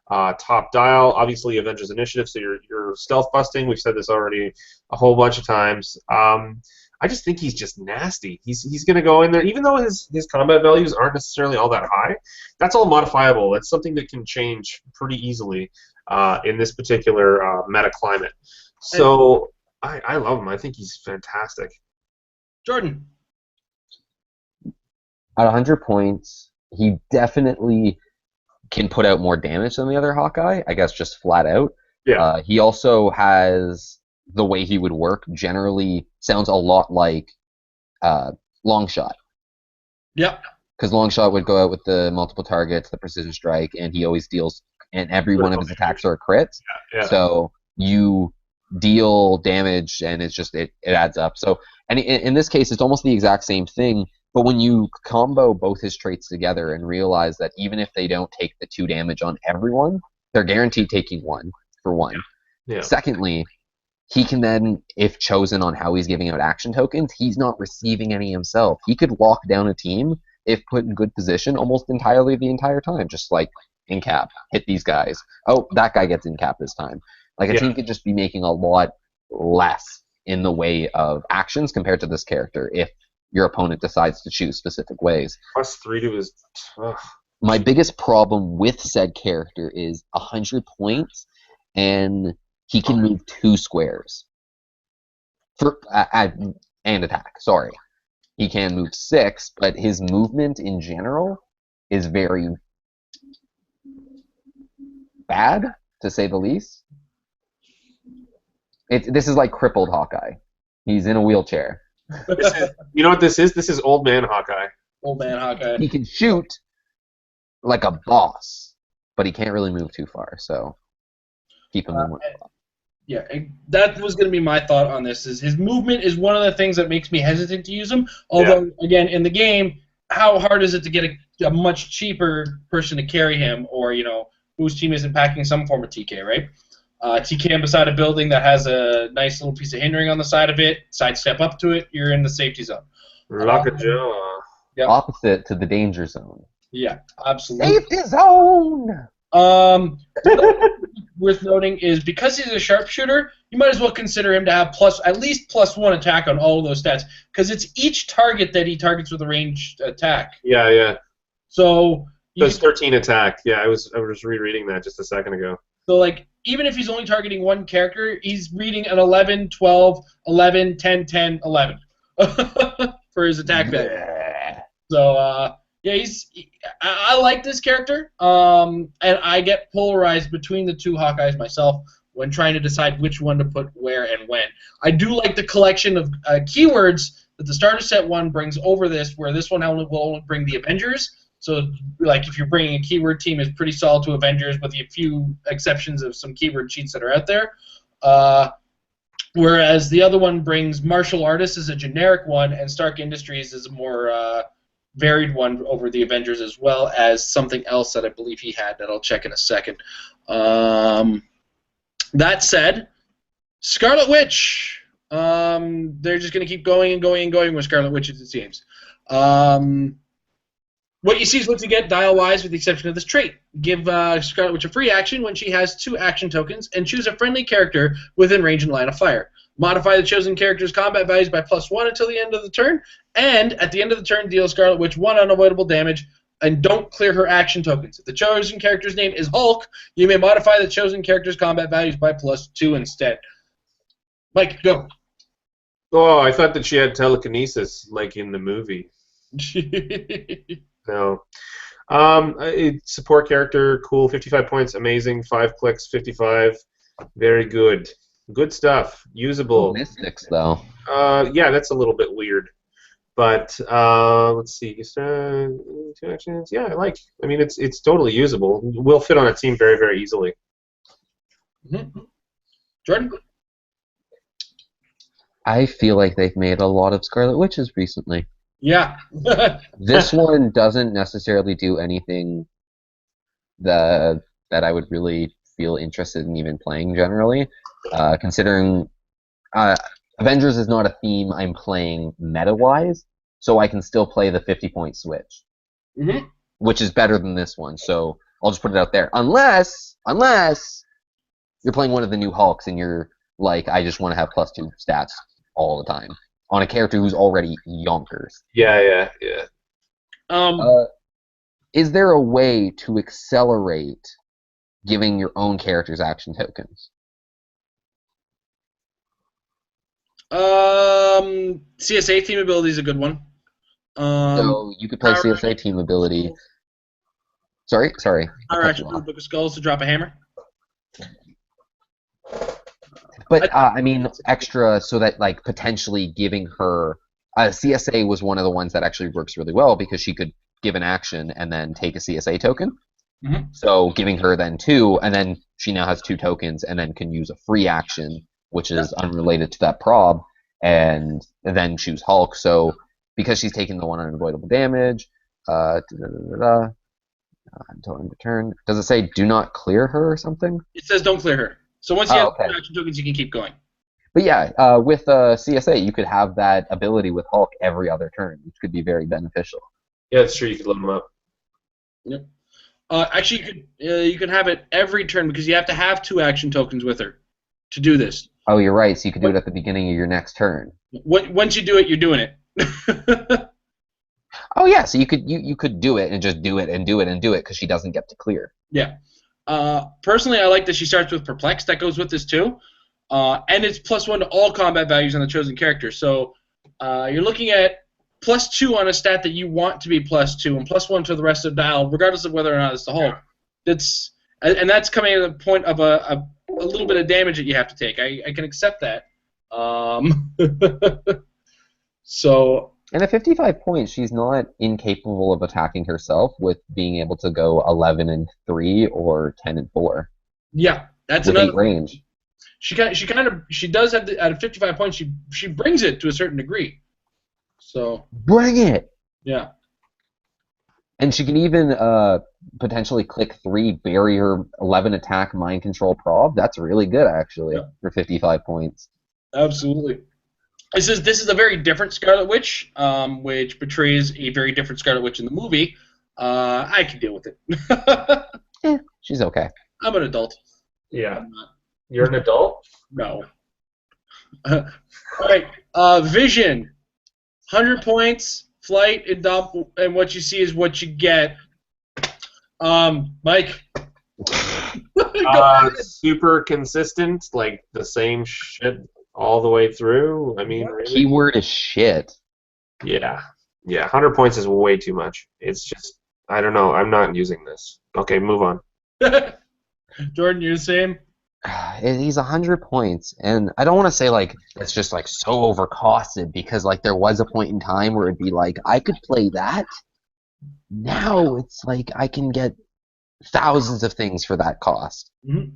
top dial, obviously Avengers Initiative, so you're stealth busting. We've said this already a whole bunch of times. I just think he's just nasty. He's going to go in there, even though his combat values aren't necessarily all that high. That's all modifiable. That's something that can change pretty easily in this particular meta climate. So I love him. I think he's fantastic. Jordan. At 100 points, he definitely can put out more damage than the other Hawkeye, I guess just flat out. Yeah. He also has the way he would work generally sounds a lot like Longshot. Yep. Because Longshot would go out with the multiple targets, the precision strike, and he always deals, and every one of his attacks are crits. Yeah. So you deal damage, and it's just it adds up. So, and in this case, it's almost the exact same thing. But when you combo both his traits together and realize that even if they don't take the 2 damage on everyone, they're guaranteed taking 1 for 1. Yeah. Secondly, he can then, if chosen on how he's giving out action tokens, he's not receiving any himself. He could lock down a team if put in good position almost entirely the entire time, just like in cap, hit these guys. Oh, that guy gets in cap this time. Like a team could just be making a lot less in the way of actions compared to this character if your opponent decides to choose specific ways. +3 to his... My biggest problem with said character is 100 points, and he can move 2 squares. And attack, sorry. He can move 6, but his movement in general is very bad, to say the least. This is like crippled Hawkeye. He's in a wheelchair. You know what this is? This is old man Hawkeye. Old man Hawkeye. He can shoot like a boss, but he can't really move too far, so keep him in one spot. Yeah, that was going to be my thought on this. Is his movement is one of the things that makes me hesitant to use him. Although, again, in the game, how hard is it to get a much cheaper person to carry him, or whose team isn't packing some form of TK, right? TK beside a building that has a nice little piece of hindering on the side of it, sidestep up to it, you're in the safety zone. Lockjaw. Yep. Opposite to the danger zone. Yeah, absolutely. Safety zone! Worth noting is because he's a sharpshooter, you might as well consider him to have at least +1 attack on all of those stats, because it's each target that he targets with a ranged attack. Yeah. So it's 13 attack. Yeah, I was rereading that just a second ago. So, like, even if he's only targeting one character, he's reading an 11, 12, 11, 10, 10, 11 for his attack value. So, yeah, I like this character, and I get polarized between the 2 Hawkeyes myself when trying to decide which one to put where and when. I do like the collection of keywords that the starter set one brings over this, where this one will only bring the Avengers. So, like, if you're bringing a keyword team, is pretty solid to Avengers, with a few exceptions of some keyword cheats that are out there. Whereas the other one brings Martial Artists as a generic one, and Stark Industries as a more varied one over the Avengers, as well as something else that I believe he had that I'll check in a second. That said, Scarlet Witch. They're just going to keep going and going and going with Scarlet Witch, it seems. What you see is what you get dial-wise, with the exception of this trait. Give Scarlet Witch a free action when she has 2 action tokens, and choose a friendly character within range and line of fire. Modify the chosen character's combat values by +1 until the end of the turn, and at the end of the turn, deal Scarlet Witch 1 unavoidable damage, and don't clear her action tokens. If the chosen character's name is Hulk, you may modify the chosen character's combat values by +2 instead. Mike, go. Oh, I thought that she had telekinesis, like in the movie. No. Support character, cool, 55 points, amazing, 5 clicks, 55, very good. Good stuff, usable. Mystics, though. Yeah, that's a little bit weird. But, let's see, 2 actions, yeah, I mean, it's totally usable. Will fit on a team very, very easily. Mm-hmm. Jordan? I feel like they've made a lot of Scarlet Witches recently. Yeah. This one doesn't necessarily do anything that I would really feel interested in even playing generally, considering Avengers is not a theme I'm playing meta-wise, so I can still play the 50-point switch, which is better than this one, so I'll just put it out there. Unless you're playing one of the new Hulks and you're like, I just want to have +2 stats all the time on a character who's already yonkers. Yeah. Is there a way to accelerate giving your own characters action tokens? CSA team ability is a good one. So you could play power CSA team ability. Sorry. I Power cut action you from off. the Book of Skulls to drop a hammer. But I mean, extra so that like potentially giving her CSA was one of the ones that actually works really well because she could give an action and then take a CSA token. Mm-hmm. So giving her then 2, and then she now has 2 tokens, and then can use a free action, which is unrelated to that prob, and then choose Hulk. So because she's taking the 1 unavoidable damage, until end of turn. Does it say do not clear her or something? It says don't clear her. So once you have okay. action tokens, you can keep going. But yeah, with CSA, you could have that ability with Hulk every other turn, which could be very beneficial. Yeah, it's true. You could load them up. Yep. Actually, you can have it every turn because you have to have 2 action tokens with her to do this. Oh, you're right. So you could do it at the beginning of your next turn. Once you do it, you're doing it. Oh yeah, so you could do it and just do it and do it and do it because she doesn't get to clear. Yeah. Personally, I like that she starts with Perplex. That goes with this too. And it's +1 to all combat values on the chosen character. So you're looking at +2 on a stat that you want to be +2 and +1 to the rest of the dial, regardless of whether or not it's the Hulk. And that's coming at the point of a little bit of damage that you have to take. I can accept that. So. And at 55 points, she's not incapable of attacking herself with being able to go 11 and 3 or 10 and 4. Yeah, that's with another 8 range. She does have at 55 points. She brings it to a certain degree. So bring it. Yeah. And she can even potentially click 3 barrier 11 attack mind control prob. That's really good actually for 55 points. Absolutely. This is a very different Scarlet Witch, which portrays a very different Scarlet Witch in the movie. I can deal with it. She's okay. I'm an adult. Yeah. You're an adult? No. All right. Vision. 100 points. Flight and dump, and what you see is what you get. Mike. Super consistent, like the same shit all the way through. I mean, really? Keyword is shit. Yeah. 100 points is way too much. It's just, I don't know. I'm not using this. Okay, move on. Jordan, you're the same. He's 100 points, and I don't want to say like it's just like so overcosted because like there was a point in time where it'd be like I could play that. Now it's like I can get thousands of things for that cost. Mm-hmm.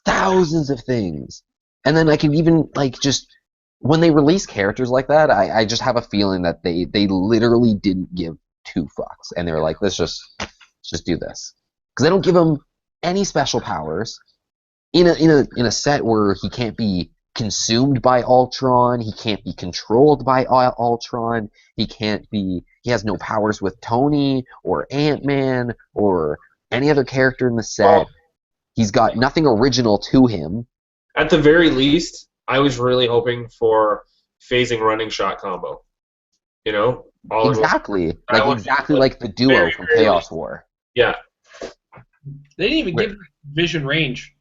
Thousands of things. And then I can even, like, just, when they release characters like that, I just have a feeling that they literally didn't give 2 fucks. And they were like, let's just do this. Because they don't give him any special powers. In a set where he can't be consumed by Ultron, he can't be controlled by Ultron, he has no powers with Tony, or Ant-Man, or any other character in the set. Well, he's got nothing original to him. At the very least, I was really hoping for phasing running shot combo. You know? Exactly. Like the duo from Chaos War. Yeah. They didn't even give Vision range.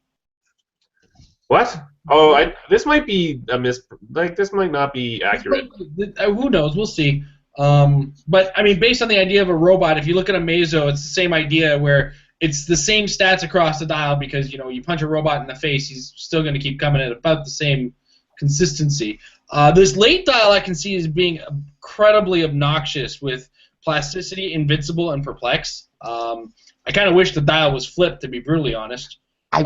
What? Oh, this might be a this might not be accurate. Who knows? We'll see. But I mean, based on the idea of a robot, if you look at a Mazo, it's the same idea where it's the same stats across the dial because you punch a robot in the face, he's still going to keep coming at about the same consistency. This late dial I can see as being incredibly obnoxious with plasticity, invincible, and perplex. I kind of wish the dial was flipped, to be brutally honest. I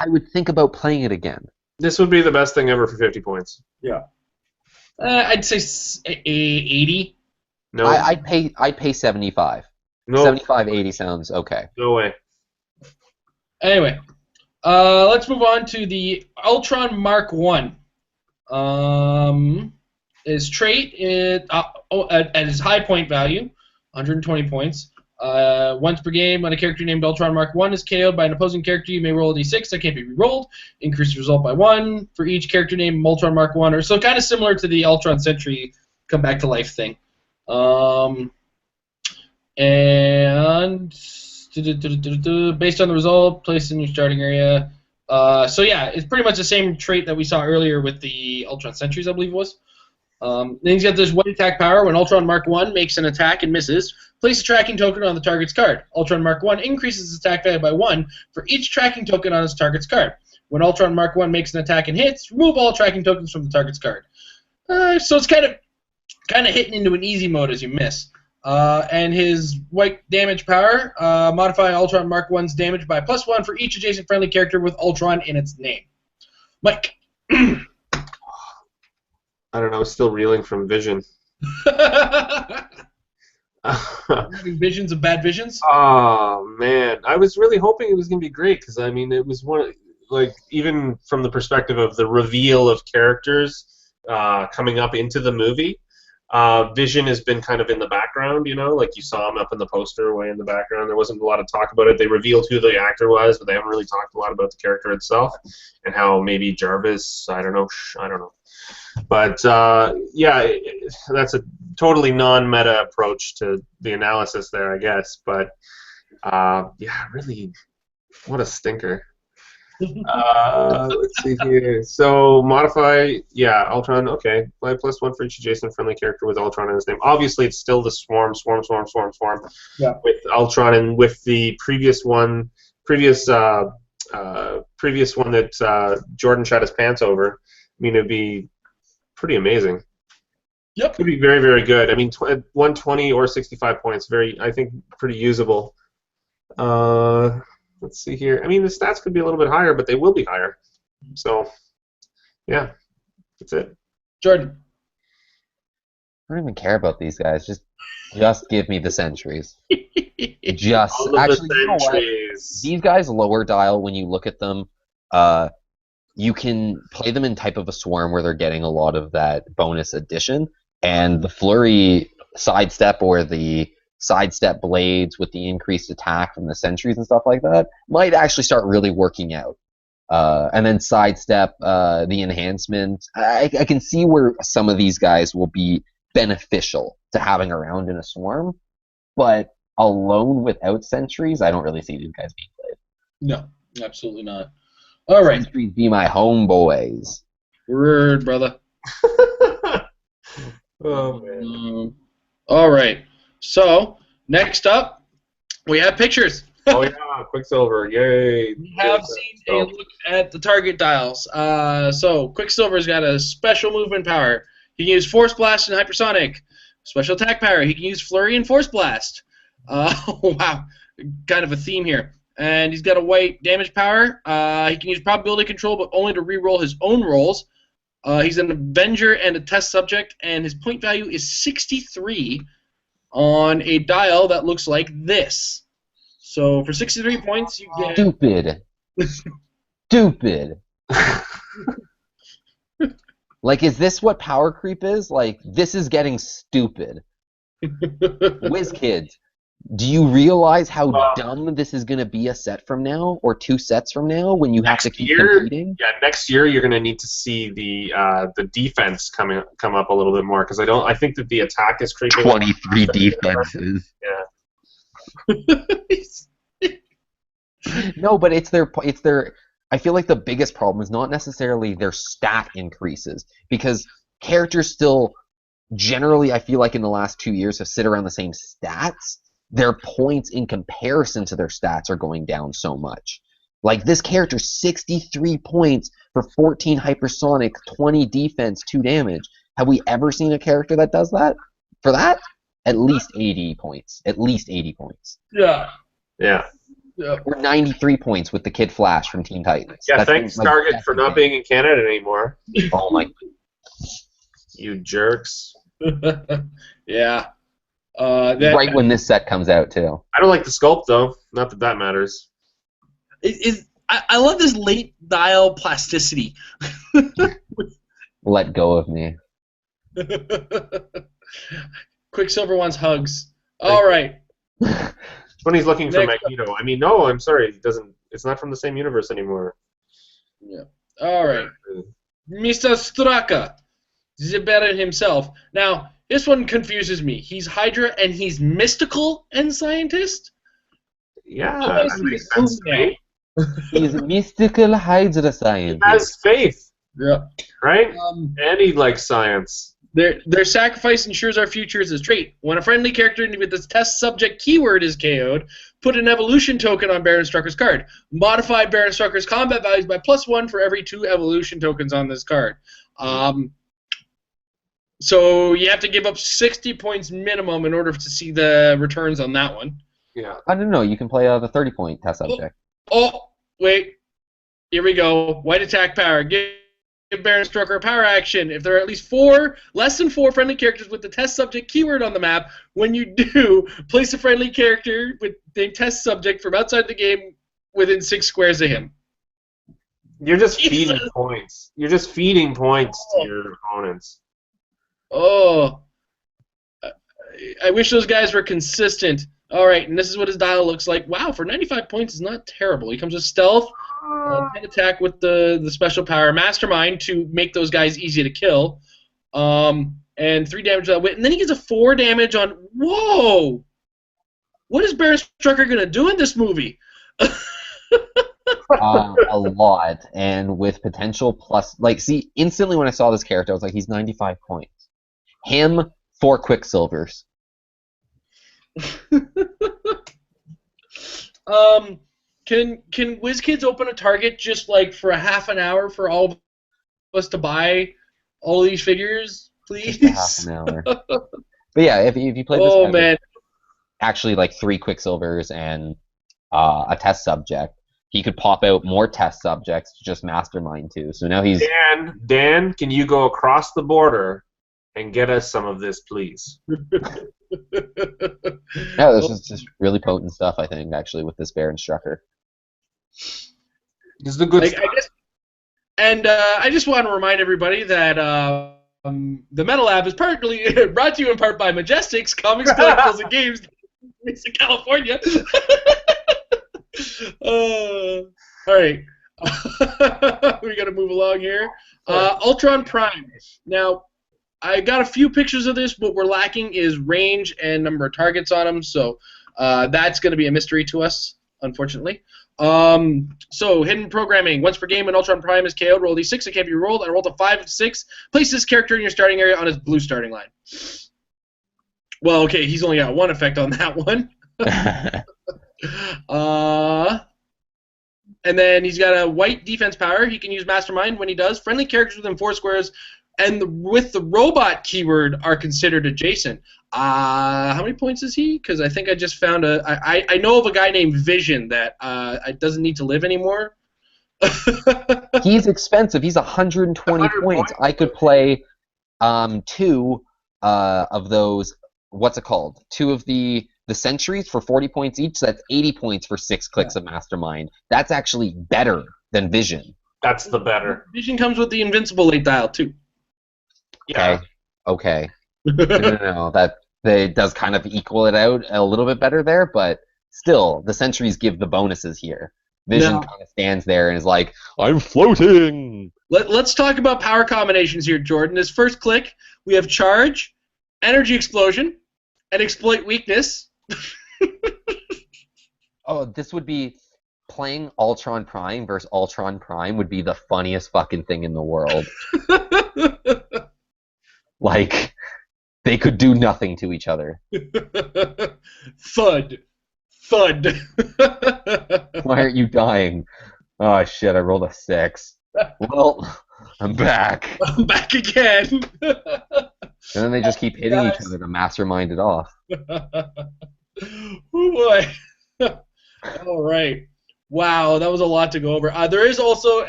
would think about playing it again. This would be the best thing ever for 50 points. Yeah. I'd say 80. No. I'd pay 75. No. 75, 80 sounds okay. No way. Anyway, let's move on to the Ultron Mark 1. His trait at his high point value, 120 points. Once per game, when a character named Ultron Mark 1 is KO'd by an opposing character, you may roll a d6 that can't be re-rolled. Increase the result by 1 for each character named Ultron Mark 1. So kind of similar to the Ultron Sentry come back to life thing. And based on the result, placed in your starting area. So yeah, it's pretty much the same trait that we saw earlier with the Ultron Sentries, I believe it was. Then he's got this white attack power. When Ultron Mark 1 makes an attack and misses, place a tracking token on the target's card. Ultron Mark 1 increases its attack value by 1 for each tracking token on its target's card. When Ultron Mark 1 makes an attack and hits, remove all tracking tokens from the target's card. So it's kind of hitting into an easy mode as you miss. And his white damage power, modify Ultron Mark 1's damage by +1 for each adjacent friendly character with Ultron in its name. Mike. I don't know. Still reeling from Vision. Having visions of bad visions? Oh man, I was really hoping it was gonna be great because I mean it was even from the perspective of the reveal of characters coming up into the movie. Vision has been kind of in the background, like you saw him up in the poster way in the background. There wasn't a lot of talk about it. They revealed who the actor was, but they haven't really talked a lot about the character itself and how maybe Jarvis, I don't know. But yeah, that's a totally non-meta approach to the analysis there, I guess. But yeah, really, what a stinker. Let's see here. So modify, yeah, Ultron. Okay, play +1 for each adjacent friendly character with Ultron in his name. Obviously, it's still the swarm. Yeah. With Ultron and with the previous one that Jordan shot his pants over. I mean, it'd be pretty amazing. Yep. Could be very, very good. I mean, 120 or 65 points. I think, pretty usable. Let's see here. I mean, the stats could be a little bit higher, but they will be higher. So, yeah, that's it. Jordan. I don't even care about these guys. Just give me the sentries. All of Actually, the you know what? sentries. These guys lower dial when you look at them. You can play them in type of a swarm where they're getting a lot of that bonus addition, and the flurry sidestep or the sidestep blades with the increased attack from the sentries and stuff like that might actually start really working out. And then sidestep, the enhancement. I can see where some of these guys will be beneficial to having around in a swarm, but alone without sentries, I don't really see these guys being played. No, absolutely not. All right. Sentries be my homeboys. Word, brother. Oh, man. All right. So, next up, we have pictures. Oh, yeah, Quicksilver. Yay. We have seen a look at the target dials. So, Quicksilver's got a special movement power. He can use Force Blast and Hypersonic. Special attack power. He can use Flurry and Force Blast. Wow. Kind of a theme here. And he's got a white damage power. He can use probability control, but only to reroll his own rolls. He's an Avenger and a test subject, and his point value is 63 on a dial that looks like this. So for 63 points, you get... Stupid. Stupid. Like, is this what power creep is? Like, this is getting stupid. WizKids, do you realize how dumb this is going to be a set from now, or 2 sets from now, when you have to keep competing? Yeah, next year you're going to need to see the defense come up a little bit more, because I think that the attack is creeping. 23 defenses. Yeah. No, but it's their. I feel like the biggest problem is not necessarily their stat increases, because characters still generally, I feel like in the last 2 years, have sit around the same stats. Their points in comparison to their stats are going down so much. Like, this character, 63 points for 14 hypersonic, 20 defense, 2 damage. Have we ever seen a character that does that? For that? At least 80 points. At least 80 points. Yeah. Yeah. Or 93 points with the Kid Flash from Teen Titans. Yeah, That's thanks, Target, for not being in Canada anymore. Oh, my... You jerks. Yeah. Right when this set comes out, too. I don't like the sculpt, though. Not that that matters. I love this late dial plasticity. Let go of me. Quicksilver wants hugs. All right. When he's looking for Magneto. I mean, no, I'm sorry. He doesn't. It's not from the same universe anymore. Yeah. All right. Mr. Straka. Zibera himself. Now, this one confuses me. He's Hydra and he's mystical and scientist? Yeah, that makes sense to me. He's a mystical Hydra scientist. He has faith. Yeah. Right? And he likes science. Their sacrifice ensures our future is a trait. When a friendly character with this test subject keyword is KO'd, put an evolution token on Baron Strucker's card. Modify Baron Strucker's combat values by +1 for every 2 evolution tokens on this card. So you have to give up 60 points minimum in order to see the returns on that one. Yeah. I don't know. You can play the 30-point test subject. Oh, wait. Here we go. White attack power. Give Baron Strucker a power action. If there are at least less than 4 friendly characters with the test subject keyword on the map, when you do, place a friendly character with the test subject from outside the game within 6 squares of him. You're just feeding points. You're just feeding points to your opponents. Oh. I wish those guys were consistent. All right, and this is what his dial looks like. Wow, for 95 points is not terrible. He comes with stealth, 10 attack with the special power, mastermind to make those guys easy to kill, and 3 damage on wit, and then he gets a 4 damage on. Whoa! What is Baron Strucker gonna do in this movie? A lot, and with potential plus, see, instantly when I saw this character, I was like, he's 95 points. Him, 4 Quicksilvers. Can WizKids open a Target just like for a half an hour for all of us to buy all these figures, please? Just a half an hour. But yeah, if you play this, man, actually like 3 Quicksilvers and a test subject, he could pop out more test subjects to just mastermind too. So now he's Dan, can you go across the border and get us some of this, please? No, this is just really potent stuff, I think, actually, with this Baron Strucker. This is the good stuff. I just want to remind everybody that the Metal Lab is partly brought to you in part by Majestics, Comics, Collectibles, and Games in California. All right. We got to move along here. Ultron Prime. Now, I got a few pictures of this. What we're lacking is range and number of targets on them, so that's going to be a mystery to us, unfortunately. So, hidden programming. Once per game, when Ultron Prime is KO'd, roll d6. It can't be rolled. I rolled a 5 and 6. Place this character in your starting area on his blue starting line. Well, okay, he's only got 1 effect on that one. And then he's got a white defense power. He can use Mastermind when he does. Friendly characters within 4 squares and with the robot keyword are considered adjacent. How many points is he? Because I think I just found I know of a guy named Vision that doesn't need to live anymore. He's expensive. He's 120 points. I could play 2 of those. What's it called? 2 of the sentries for 40 points each. So that's 80 points for 6 clicks of Mastermind. That's actually better than Vision. That's the better. Vision comes with the invincible 8 dial too. Yeah. Okay. No. That does kind of equal it out a little bit better there, but still, the sentries give the bonuses here. Vision kind of stands there and is like, I'm floating! Let's talk about power combinations here, Jordan. This first click, we have Charge, Energy Explosion, and Exploit Weakness. Oh, this would be... Playing Ultron Prime versus Ultron Prime would be the funniest fucking thing in the world. Like, they could do nothing to each other. Thud. Thud. Why aren't you dying? Oh, shit, I rolled a 6. Well, I'm back. I'm back again. And then they just keep hitting each other to mastermind it off. Oh, boy. All right. Wow, that was a lot to go over. There is also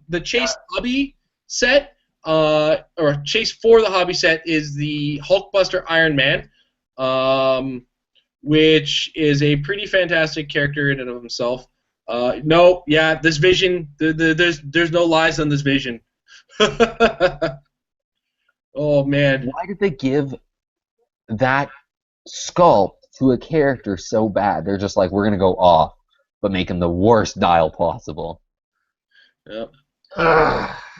the Chase Hobby set, or Chase for the Hobby set is the Hulkbuster Iron Man, which is a pretty fantastic character in and of himself. This Vision, there's no lies on this Vision. Oh, man. Why did they give that sculpt to a character so bad? They're just like, we're going to go off, but make him the worst dial possible. Yep.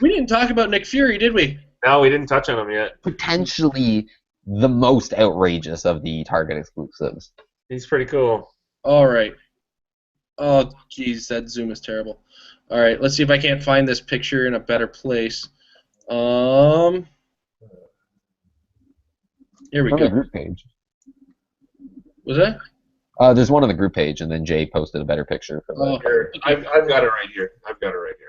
We didn't talk about Nick Fury, did we? No, we didn't touch on him yet. Potentially the most outrageous of the Target exclusives. He's pretty cool. All right. Oh, jeez, that zoom is terrible. All right, let's see if I can't find this picture in a better place. Here we On the go. group page. Was that? There's one on the group page, and then Jay posted a better picture for that. Oh, Here, I've got it right here.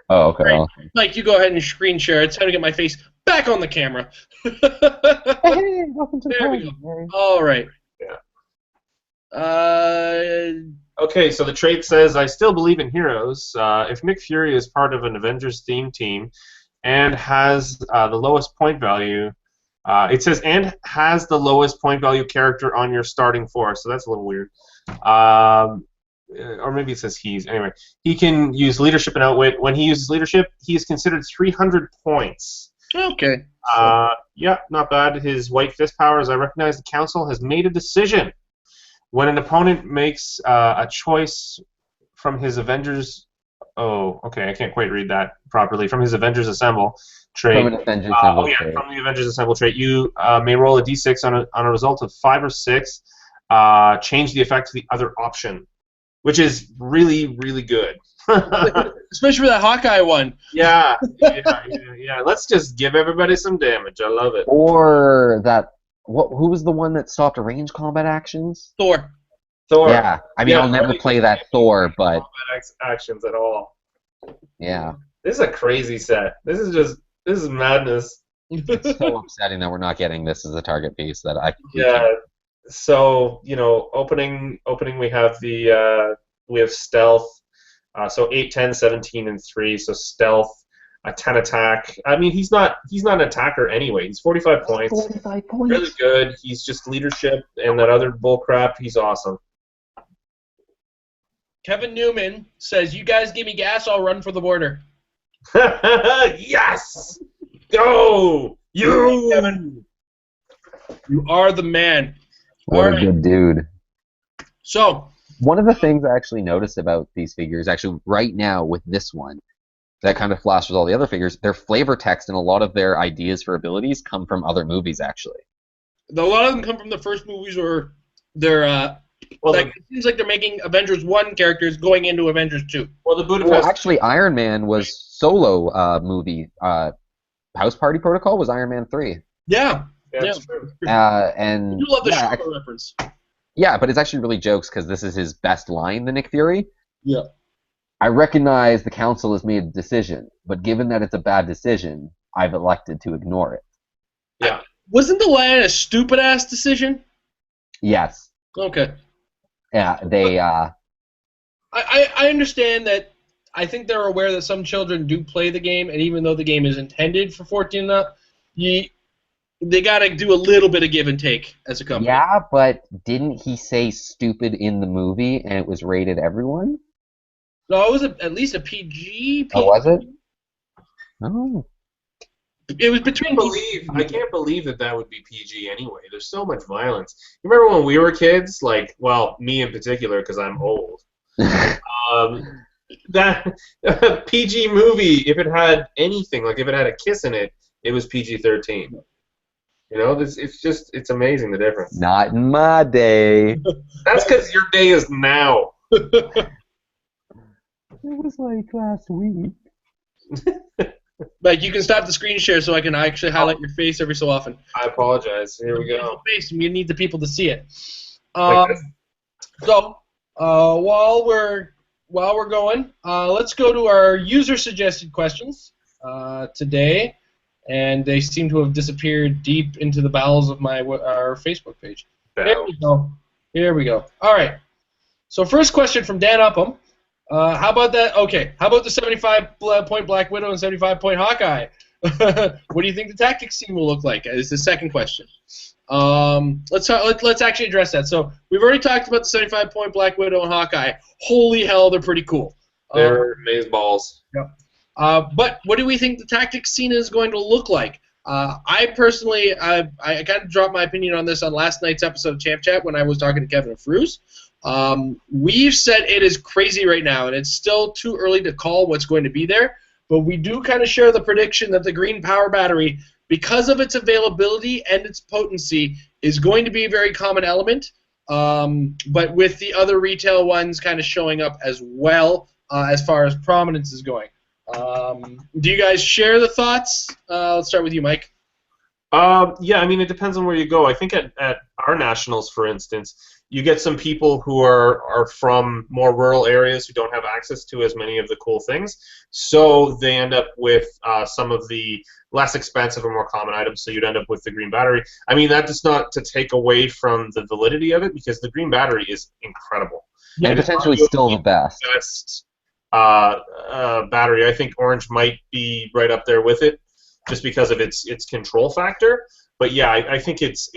Oh, okay. Right. Awesome. Mike, you go ahead and screen share. It's time to get my face back on the camera. Hey, welcome to the There we party, Mary. All right. Okay, so the trait says, I still believe in heroes. If Nick Fury is part of an Avengers themed team and has the lowest point value, it says, and has the lowest point value character on your starting force, so that's a little weird. Or maybe it says he's. Anyway, he can use leadership and outwit. When he uses leadership, he is considered 300 points. Okay. Yeah, not bad. His white fist powers, I recognize the council has made a decision. When an opponent makes a choice from his Avengers... Oh, okay, I can't quite read that properly. From his Avengers Assemble trait... From an Avengers Assemble trait. From the Avengers Assemble trait. You may roll a d6 on a result of 5 or 6. Change the effect to the other option, which is really, really good. Especially for that Hawkeye one. Yeah. Let's just give everybody some damage. I love it. Or that... Who was the one that stopped range combat actions? Thor. Yeah, I mean, I'll never play that Thor, but... Combat actions at all. Yeah. This is a crazy set. This is madness. It's so upsetting that we're not getting this as a target piece that I... Yeah. So, opening we have we have stealth. So 8, 10, 17, and 3. So stealth, a 10 attack. I mean, he's not an attacker anyway. He's 45 points. 45 points. Really good. He's just leadership and that other bullcrap. He's awesome. Kevin Newman says, "You guys give me gas, I'll run for the border." Yes! Go! You! Kevin. You are the man. What a good dude. So, one of the things I actually noticed about these figures, actually right now with this one, that kind of flashes all the other figures, their flavor text and a lot of their ideas for abilities come from other movies, actually. a lot of them come from the first movies, or they're it seems like they're making Avengers 1 characters going into Avengers 2. Well, the Budapest... Well, actually, Iron Man was solo movie. House Party Protocol was Iron Man 3. Yeah. That's true. And you love the yeah, Shaw reference. Yeah, but it's actually really jokes because this is his best line, the Nick Fury. Yeah. I recognize the council has made a decision, but given that it's a bad decision, I've elected to ignore it. Yeah. Wasn't the line a stupid-ass decision? Yes. Okay. Yeah, they... I understand that. I think they're aware that some children do play the game, and even though the game is intended for 14 and up, they got to do a little bit of give and take as a company. Yeah, but didn't he say stupid in the movie, and it was rated everyone? No, it was at least a PG. Oh, was it? Oh. It was between... I can't believe that would be PG anyway. There's so much violence. You remember when we were kids? Like, well, me in particular, because I'm old. That PG movie, if it had anything, like if it had a kiss in it, it was PG-13. You know, it's amazing the difference. Not in my day. That's because your day is now. It was like last week. Like, you can stop the screen share so I can actually highlight your face every so often. I apologize. Here we go. Face, you need the people to see it. Like this? So, while we're going, let's go to our user-suggested questions today, and they seem to have disappeared deep into the bowels of our Facebook page. Here we go. All right. So, first question from Dan Upham. How about that? Okay. How about the 75-point Black Widow and 75-point Hawkeye? What do you think the tactics scene will look like? Is the second question. Let's actually address that. So we've already talked about the 75-point Black Widow and Hawkeye. Holy hell, they're pretty cool. They're amazeballs. Yeah. But what do we think the tactics scene is going to look like? I personally, I kind of dropped my opinion on this on last night's episode of Champ Chat when I was talking to Kevin and Fruz. We've said it is crazy right now, and it's still too early to call what's going to be there, but we do kind of share the prediction that the green power battery, because of its availability and its potency, is going to be a very common element, but with the other retail ones kind of showing up as well as far as prominence is going. Do you guys share the thoughts? Let's start with you, Mike. Yeah, I mean, it depends on where you go. I think at our nationals, for instance, you get some people who are from more rural areas who don't have access to as many of the cool things, so they end up with some of the less expensive and more common items, so you'd end up with the green battery. I mean, that is not to take away from the validity of it, because the green battery is incredible. And potentially still the best. Battery. I think orange might be right up there with it, just because of its control factor. But yeah, I think it's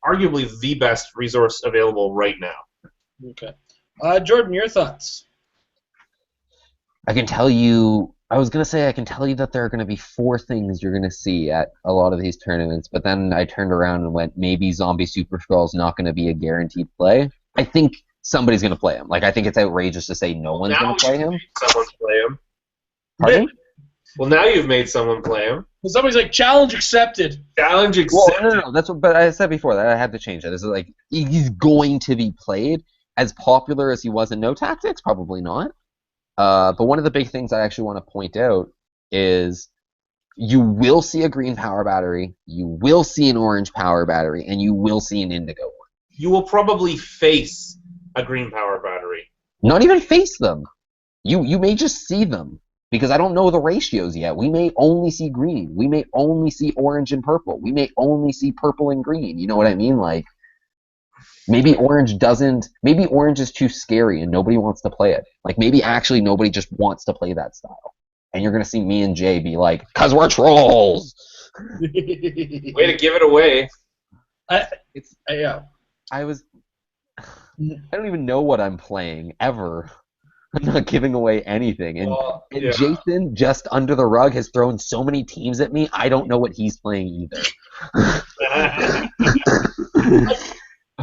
arguably the best resource available right now. Okay, Jordan, your thoughts? I can tell you. I was gonna say I can tell you that there are gonna be 4 things you're gonna see at a lot of these tournaments, but then I turned around and went, maybe Zombie Super Skrull's not gonna be a guaranteed play. I think somebody's gonna play him. Like, I think it's outrageous to say no one's gonna play him. Someone play him. Pardon? Well, now you've made someone play him. Well, somebody's like, challenge accepted. Challenge accepted. Well, no. That's what. But I said before that I had to change that. This is like, he's going to be played. As popular as he was in No Tactics, probably not. But one of the big things I actually want to point out is you will see a green power battery, you will see an orange power battery, and you will see an indigo one. You will probably face a green power battery. Not even face them. You may just see them, because I don't know the ratios yet. We may only see green. We may only see orange and purple. We may only see purple and green. You know what I mean? Like, maybe orange is too scary and nobody wants to play it. Like, maybe actually nobody just wants to play that style. And you're going to see me and Jay be like, "'Cause we're trolls!" Way to give it away. I don't even know what I'm playing, ever. I'm not giving away anything. And Jason, just under the rug, has thrown so many teams at me, I don't know what he's playing either.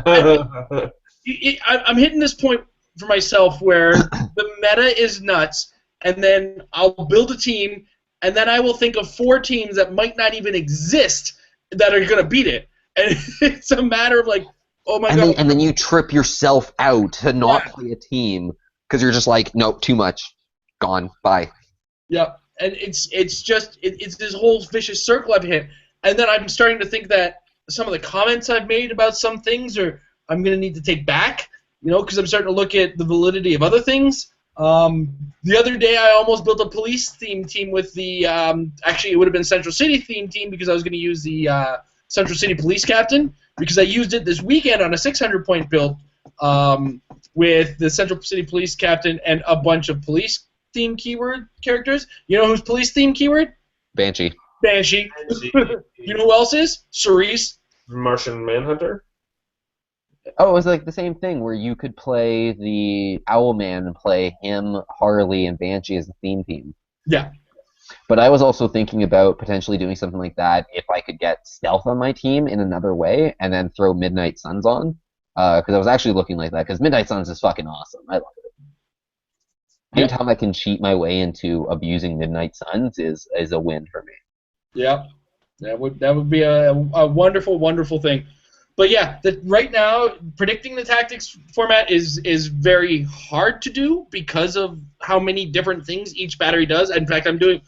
I'm hitting this point for myself where the meta is nuts, and then I'll build a team, and then I will think of 4 teams that might not even exist that are going to beat it. And it's a matter of like, oh my god. And then you trip yourself out to not play a team because you're just like, nope, too much. Gone. Bye. Yeah. And it's this whole vicious circle I've hit. And then I'm starting to think that some of the comments I've made about some things I'm going to need to take back, because I'm starting to look at the validity of other things. The other day I almost built a police theme team with the, actually it would have been Central City theme team, because I was going to use the Central City police captain, because I used it this weekend on a 600-point build with the Central City police captain and a bunch of police theme keyword characters. You know who's police theme keyword? Banshee. You know who else is? Cerise. Martian Manhunter. Oh, it was like the same thing where you could play the Owlman and play him, Harley, and Banshee as a theme team. Yeah. But I was also thinking about potentially doing something like that if I could get stealth on my team in another way and then throw Midnight Suns on. Because I was actually looking like that, because Midnight Suns is fucking awesome. I love it. Anytime I can cheat my way into abusing Midnight Suns is a win for me. Yeah. That would be a wonderful, wonderful thing. But yeah, right now, predicting the tactics format is very hard to do because of how many different things each battery does. In fact, I'm probably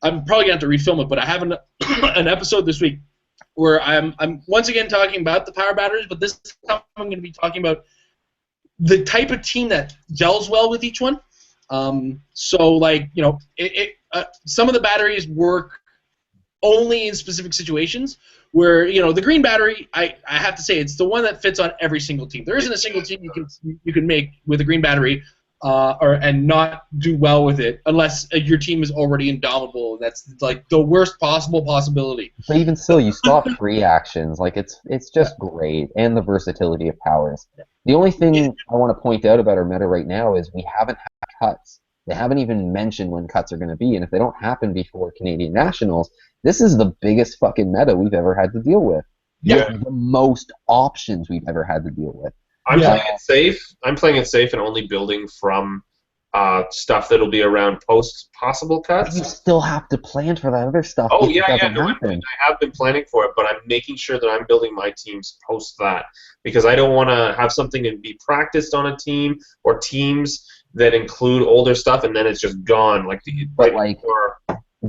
gonna have to refilm it, but I have an episode this week where I'm once again talking about the power batteries, but this time I'm going to be talking about the type of team that gels well with each one. So like, some of the batteries work only in specific situations, where the green battery, I have to say, it's the one that fits on every single team. There isn't a single team you can make with a green battery and not do well with it unless your team is already indomitable. That's like the worst possible possibility. But even still, you stop free actions. Like, it's just great, and the versatility of powers. The only thing I want to point out about our meta right now is we haven't had cuts. They haven't even mentioned when cuts are going to be, and if they don't happen before Canadian Nationals, this is the biggest fucking meta we've ever had to deal with. Yeah. The most options we've ever had to deal with. I'm playing it safe. I'm playing it safe and only building from stuff that'll be around post possible cuts. You still have to plan for that other stuff. Oh yeah. No, I have been planning for it, but I'm making sure that I'm building my teams post that, because I don't want to have something and be practiced on a team or teams that include older stuff and then it's just gone. Like the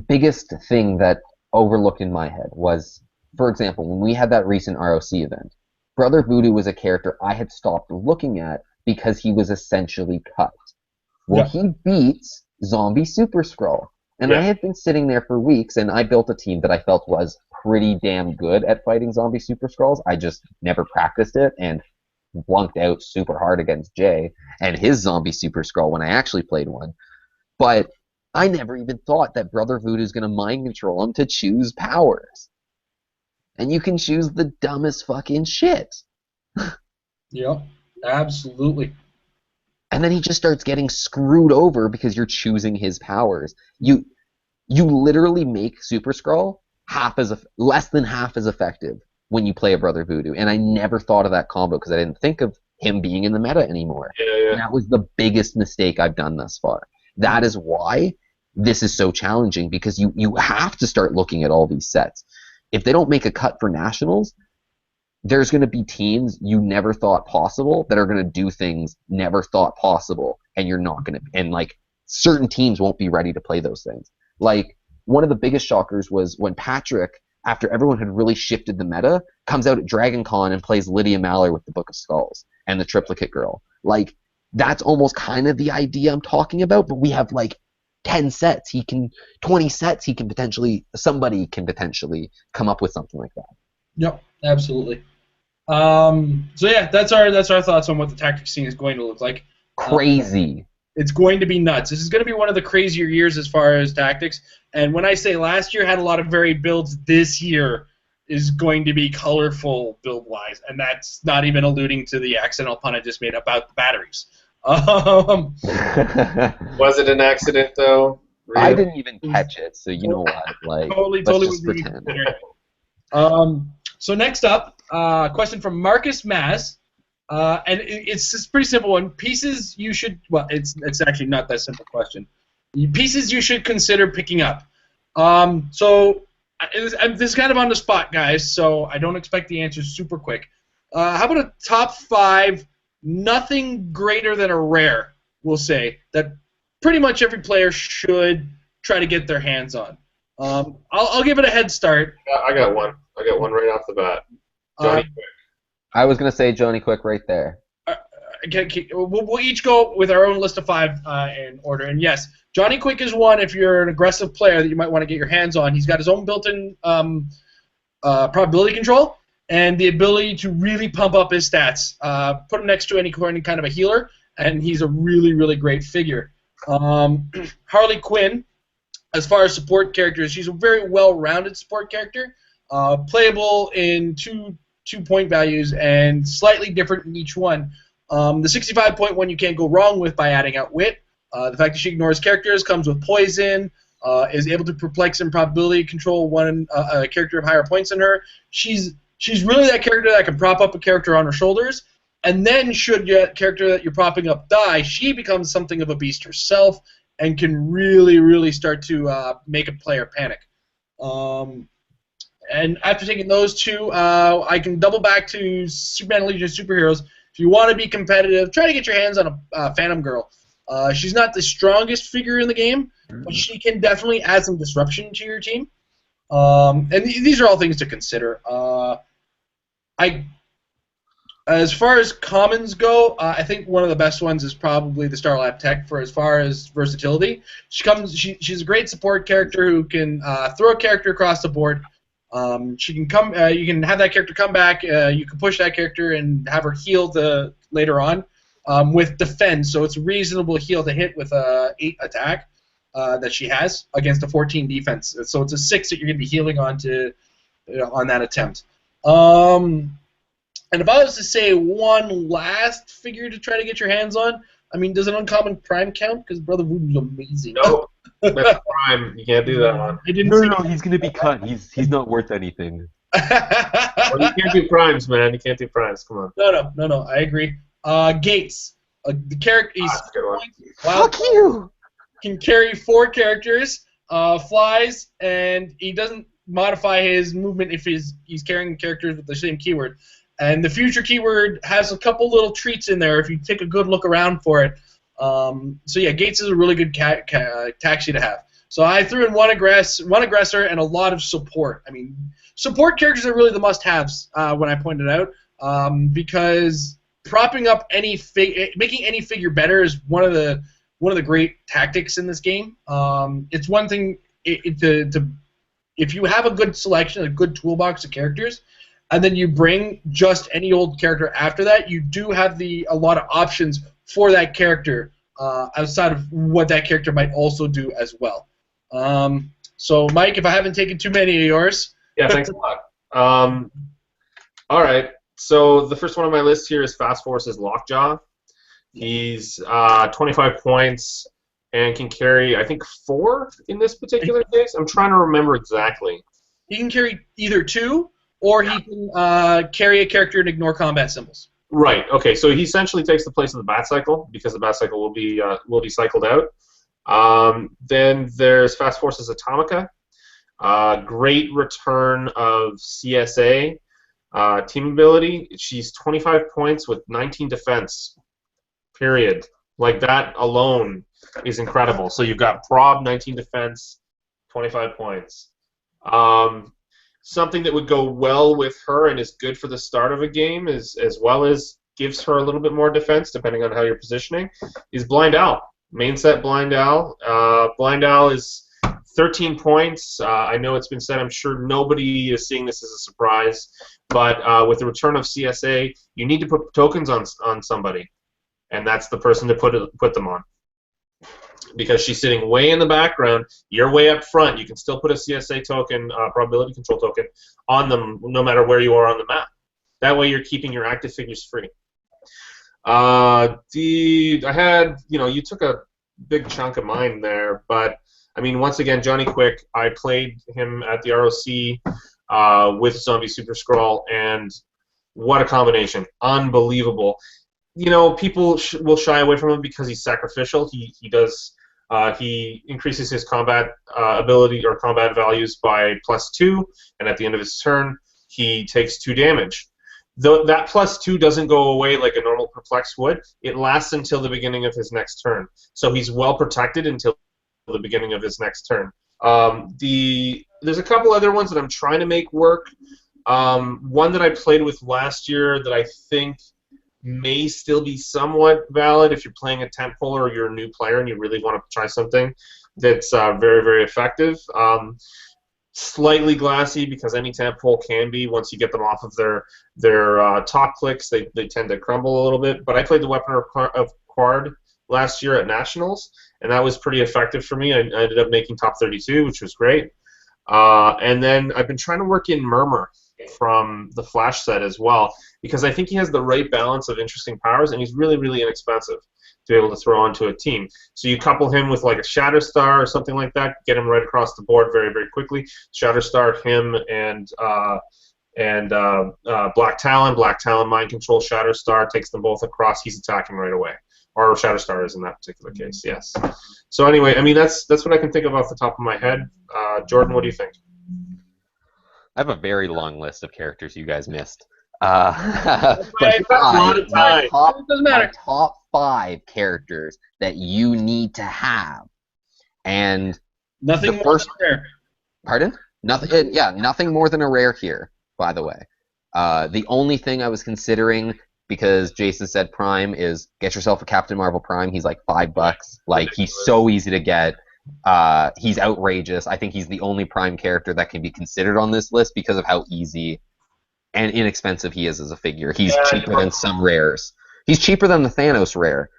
biggest thing that overlooked in my head was for example, when we had that recent ROC event, Brother Voodoo was a character I had stopped looking at because he was essentially cut. Well, he beats Zombie Super Skrull. And I had been sitting there for weeks, and I built a team that I felt was pretty damn good at fighting Zombie Super Skrulls. I just never practiced it and blunked out super hard against Jay and his Zombie Super Skrull when I actually played one. But I never even thought that Brother Voodoo's going to mind control him to choose powers. And you can choose the dumbest fucking shit. Yep, absolutely. And then he just starts getting screwed over because you're choosing his powers. You literally make Super Skrull less than half as effective when you play a Brother Voodoo. And I never thought of that combo because I didn't think of him being in the meta anymore. Yeah. And that was the biggest mistake I've done thus far. That is why this is so challenging, because you have to start looking at all these sets. If they don't make a cut for Nationals, there's going to be teams you never thought possible that are going to do things never thought possible, and you're not going to, and like certain teams won't be ready to play those things. Like one of the biggest shockers was when Patrick, after everyone had really shifted the meta, comes out at Dragon Con and plays Lydia Maller with the Book of Skulls and the Triplicate Girl. Like that's almost kind of the idea I'm talking about, but we have like 10 sets, 20 sets, somebody can potentially come up with something like that. Yep, absolutely. So yeah, that's our thoughts on what the tactics scene is going to look like. Crazy. It's going to be nuts. This is going to be one of the crazier years as far as tactics. And when I say last year had a lot of varied builds, this year is going to be colorful build-wise. And that's not even alluding to the accidental pun I just made about the batteries. Was it an accident, though? Really? I didn't even catch it, so you know what? Like, totally let's just pretend. So next up, question from Marcus Maz, and it's a pretty simple one. Pieces you should, well, it's actually not that simple question. Pieces you should consider picking up. So this is kind of on the spot, guys, so I don't expect the answers super quick. How about a top 5, nothing greater than a rare, we'll say, that pretty much every player should try to get their hands on. I'll give it a head start. I got one. I got one right off the bat. Johnny Quick. I was going to say Johnny Quick right there. We'll each go with our own list of 5 in order. And yes, Johnny Quick is one if you're an aggressive player that you might want to get your hands on. He's got his own built-in probability control and the ability to really pump up his stats. Put him next to any kind of a healer, and he's a really, really great figure. Harley Quinn, as far as support characters, she's a very well-rounded support character. Playable in two point values and slightly different in each one. The 65-point one you can't go wrong with by adding Outwit. The fact that she ignores characters, comes with poison, is able to perplex and probability control a character of higher points than her. She's really that character that can prop up a character on her shoulders, and then should your character that you're propping up die, she becomes something of a beast herself and can really, really start to make a player panic. And after taking those 2, I can double back to Superman Legion of Superheroes. If you want to be competitive, try to get your hands on a Phantom Girl. She's not the strongest figure in the game, but she can definitely add some disruption to your team. And these are all things to consider. As far as commons go, I think one of the best ones is probably the Starlab Tech for as far as versatility. She's a great support character who can throw a character across the board. She can come. You can have that character come back. You can push that character and have her heal later on with defense. So it's a reasonable heal to hit with a 8 attack that she has against a 14 defense. So it's a 6 that you're going to be healing on that attempt. And if I was to say one last figure to try to get your hands on, I mean, does an uncommon Prime count? Because Brother Voodoo's amazing. No, that's Prime. You can't do that one. No, he's going to be cut. He's not worth anything. Well, you can't do Primes, man. You can't do Primes. Come on. No. I agree. Gates. The character. Fuck you. Can carry 4 characters, flies, and he doesn't modify his movement if he's carrying characters with the same keyword. And the future keyword has a couple little treats in there if you take a good look around for it. So yeah, Gates is a really good taxi to have. So I threw in one aggressor and a lot of support. I mean, support characters are really the must-haves when I pointed out, because propping up making any figure better is one of the great tactics in this game. It's one thing if you have a good selection, a good toolbox of characters, and then you bring just any old character after that, you do have a lot of options for that character outside of what that character might also do as well. So, Mike, if I haven't taken too many of yours. Yeah, thanks a lot. All right. So the first one on my list here is Fast Force's Lockjaw. He's 25 points and can carry, I think, 4 in this particular case. I'm trying to remember exactly. He can carry either 2, or he can carry a character and ignore combat symbols. Right. Okay. So he essentially takes the place of the Bat Cycle because the Bat Cycle will be cycled out. Then there's Fast Force's Atomica. Great return of CSA team ability. She's 25 points with 19 defense. Period. Like, that alone is incredible. So you've got Prob, 19 defense, 25 points. Something that would go well with her and is good for the start of a game, as well as gives her a little bit more defense, depending on how you're positioning, is Blind Owl. Main set Blind Owl. Blind Owl is 13 points. I know it's been said. I'm sure nobody is seeing this as a surprise. But with the return of CSA, you need to put tokens on somebody. And that's the person to put them on. Because she's sitting way in the background, you're way up front. You can still put a CSA token, probability control token, on them no matter where you are on the map. That way you're keeping your active figures free. I had, you took a big chunk of mine there, but I mean, once again, Johnny Quick, I played him at the ROC with Zombie Super Skrull, and what a combination. Unbelievable. People will shy away from him because he's sacrificial. He increases his combat ability or combat values by +2, and at the end of his turn, he takes 2 damage. Though that +2 doesn't go away like a normal Perplex would, it lasts until the beginning of his next turn. So he's well protected until the beginning of his next turn. There's a couple other ones that I'm trying to make work. One that I played with last year that I think may still be somewhat valid if you're playing a tentpole or you're a new player and you really want to try something that's very, very effective. Slightly glassy because any tentpole can be. Once you get them off of their top clicks, they tend to crumble a little bit. But I played the Weapon of Quard last year at Nationals, and that was pretty effective for me. I ended up making top 32, which was great. And then I've been trying to work in Murmur from the Flash set as well, because I think he has the right balance of interesting powers, and he's really, really inexpensive to be able to throw onto a team. So you couple him with like a Shatterstar or something like that, get him right across the board very, very quickly. Shatterstar, him, and Black Talon. Black Talon mind control Shatterstar, takes them both across. He's attacking right away. Or Shatterstar is in that particular case, yes. So anyway, I mean, that's what I can think of off the top of my head. Jordan, what do you think? I have a very long list of characters you guys missed. But my top 5 characters that you need to have, and nothing more than rare. Pardon? Nothing. Yeah, nothing more than a rare here. By the way, the only thing I was considering, because Jason said Prime, is get yourself a Captain Marvel Prime. He's like $5. Like, he's so easy to get. He's outrageous. I think he's the only Prime character that can be considered on this list because of how easy and inexpensive he is as a figure. He's cheaper than some rares. He's cheaper than the Thanos rare,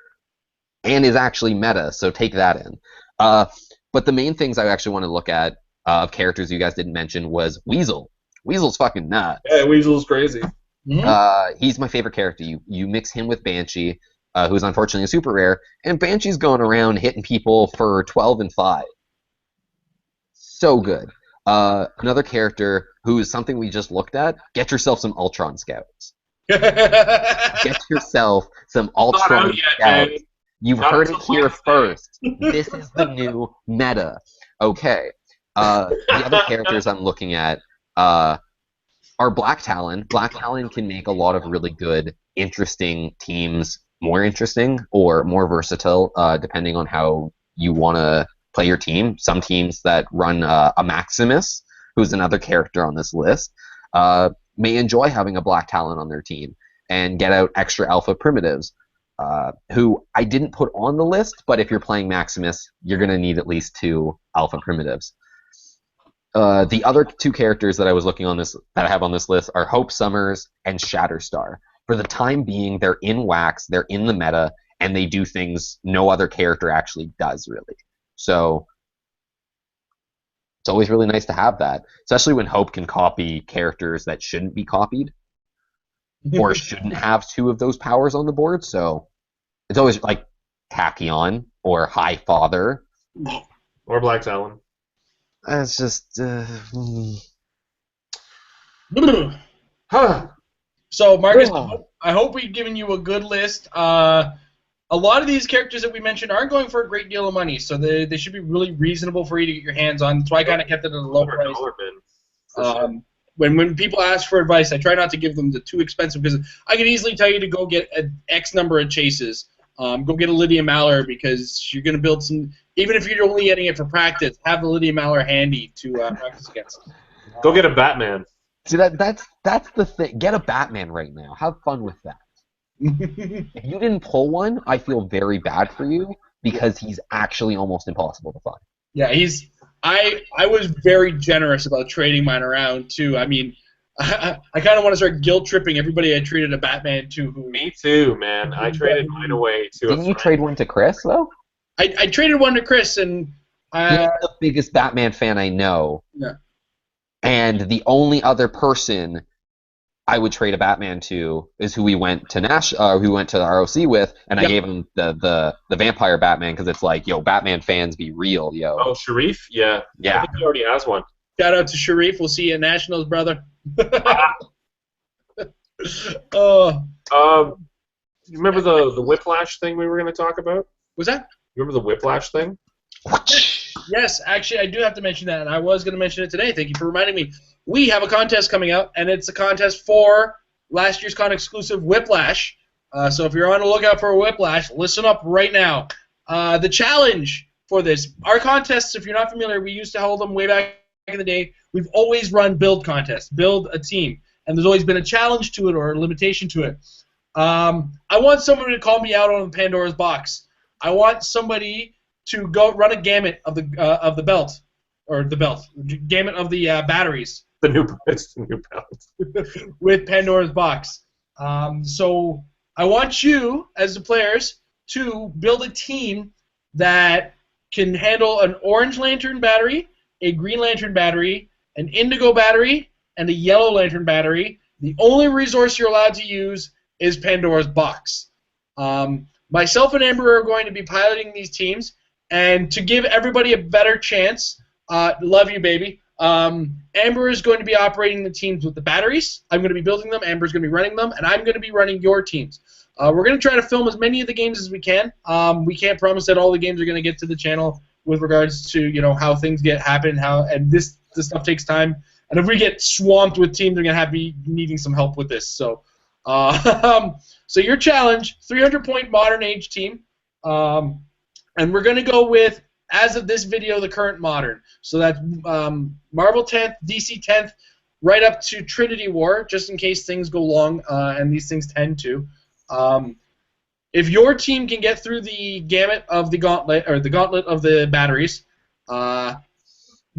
and is actually meta, so take that in. But the main things I actually want to look at of characters you guys didn't mention was Weasel. Weasel's fucking nuts. Yeah, Weasel's crazy. He's my favorite character. You mix him with Banshee, who's unfortunately a super rare, and Banshee's going around hitting people for 12 and 5. So good. Another character who is something we just looked at, get yourself some Ultron Scouts. Get yourself some Ultron Scouts. You've heard it here first. This is the new meta. Okay. The other characters I'm looking at are Black Talon. Black Talon can make a lot of really good, interesting teams more interesting or more versatile, depending on how you want to play your team. Some teams that run a Maximus who's another character on this list, may enjoy having a black talent on their team and get out extra alpha primitives, who I didn't put on the list, but if you're playing Maximus, you're going to need at least 2 alpha primitives. The other 2 characters that I was looking on this that I have on this list are Hope Summers and Shatterstar. For the time being, they're in wax, they're in the meta, and they do things no other character actually does, really. So it's always really nice to have that, especially when Hope can copy characters that shouldn't be copied or shouldn't have 2 of those powers on the board. So it's always like Tachyon or High Father. Or Black Talon. It's just... Huh. So, Marcus, I hope we've given you a good list. A lot of these characters that we mentioned aren't going for a great deal of money, so they should be really reasonable for you to get your hands on. That's why I kind of kept it at a low price. When people ask for advice, I try not to give them the too expensive, because I can easily tell you to go get an X number of chases. Go get a Lydia Maller, because you're going to build some... Even if you're only getting it for practice, have the Lydia Maller handy to practice against. Go get a Batman. See, that's the thing. Get a Batman right now. Have fun with that. If you didn't pull one, I feel very bad for you, because he's actually almost impossible to find. Yeah, I was very generous about trading mine around, too. I mean, I kind of want to start guilt-tripping everybody I traded a Batman to. Me too, man. I traded mine away to Didn't you trade one to Chris, though? I traded one to Chris, and... He's the biggest Batman fan I know. Yeah. And the only other person I would trade a Batman to is who we went to the ROC with, and I gave him the Vampire Batman, because it's like, yo, Batman fans be real, yo. Oh, Sharif? Yeah. Yeah. I think he already has one. Shout out to Sharif. We'll see you at Nationals, brother. Oh. You remember the Whiplash thing we were going to talk about? Was that? You remember the Whiplash thing? Yes, actually, I do have to mention that, and I was going to mention it today. Thank you for reminding me. We have a contest coming out, and it's a contest for last year's con exclusive Whiplash. So if you're on the lookout for a Whiplash, listen up right now. The challenge for this, our contests, if you're not familiar, we used to hold them way back in the day. We've always run build contests, build a team, and there's always been a challenge to it or a limitation to it. I want somebody to call me out on Pandora's box. I want somebody to go run a gamut of the belt, or the belt, gamut of the batteries. It's the new belt. With Pandora's box. So I want you, as the players, to build a team that can handle an Orange Lantern battery, a Green Lantern battery, an Indigo battery, and a Yellow Lantern battery. The only resource you're allowed to use is Pandora's box. Myself and Amber are going to be piloting these teams, and to give everybody a better chance, love you, baby. Amber is going to be operating the teams with the batteries. I'm going to be building them. Amber's going to be running them, and I'm going to be running your teams. We're going to try to film as many of the games as we can. We can't promise that all the games are going to get to the channel with regards to how things happen, and this stuff takes time. And if we get swamped with teams, we're going to be needing some help with this. So, so your challenge, 300-point Modern Age team, and we're going to go with, as of this video, the current Modern. So that's Marvel 10th, DC 10th, right up to Trinity War, just in case things go long, and these things tend to. If your team can get through the gamut of the gauntlet, or the gauntlet of the batteries,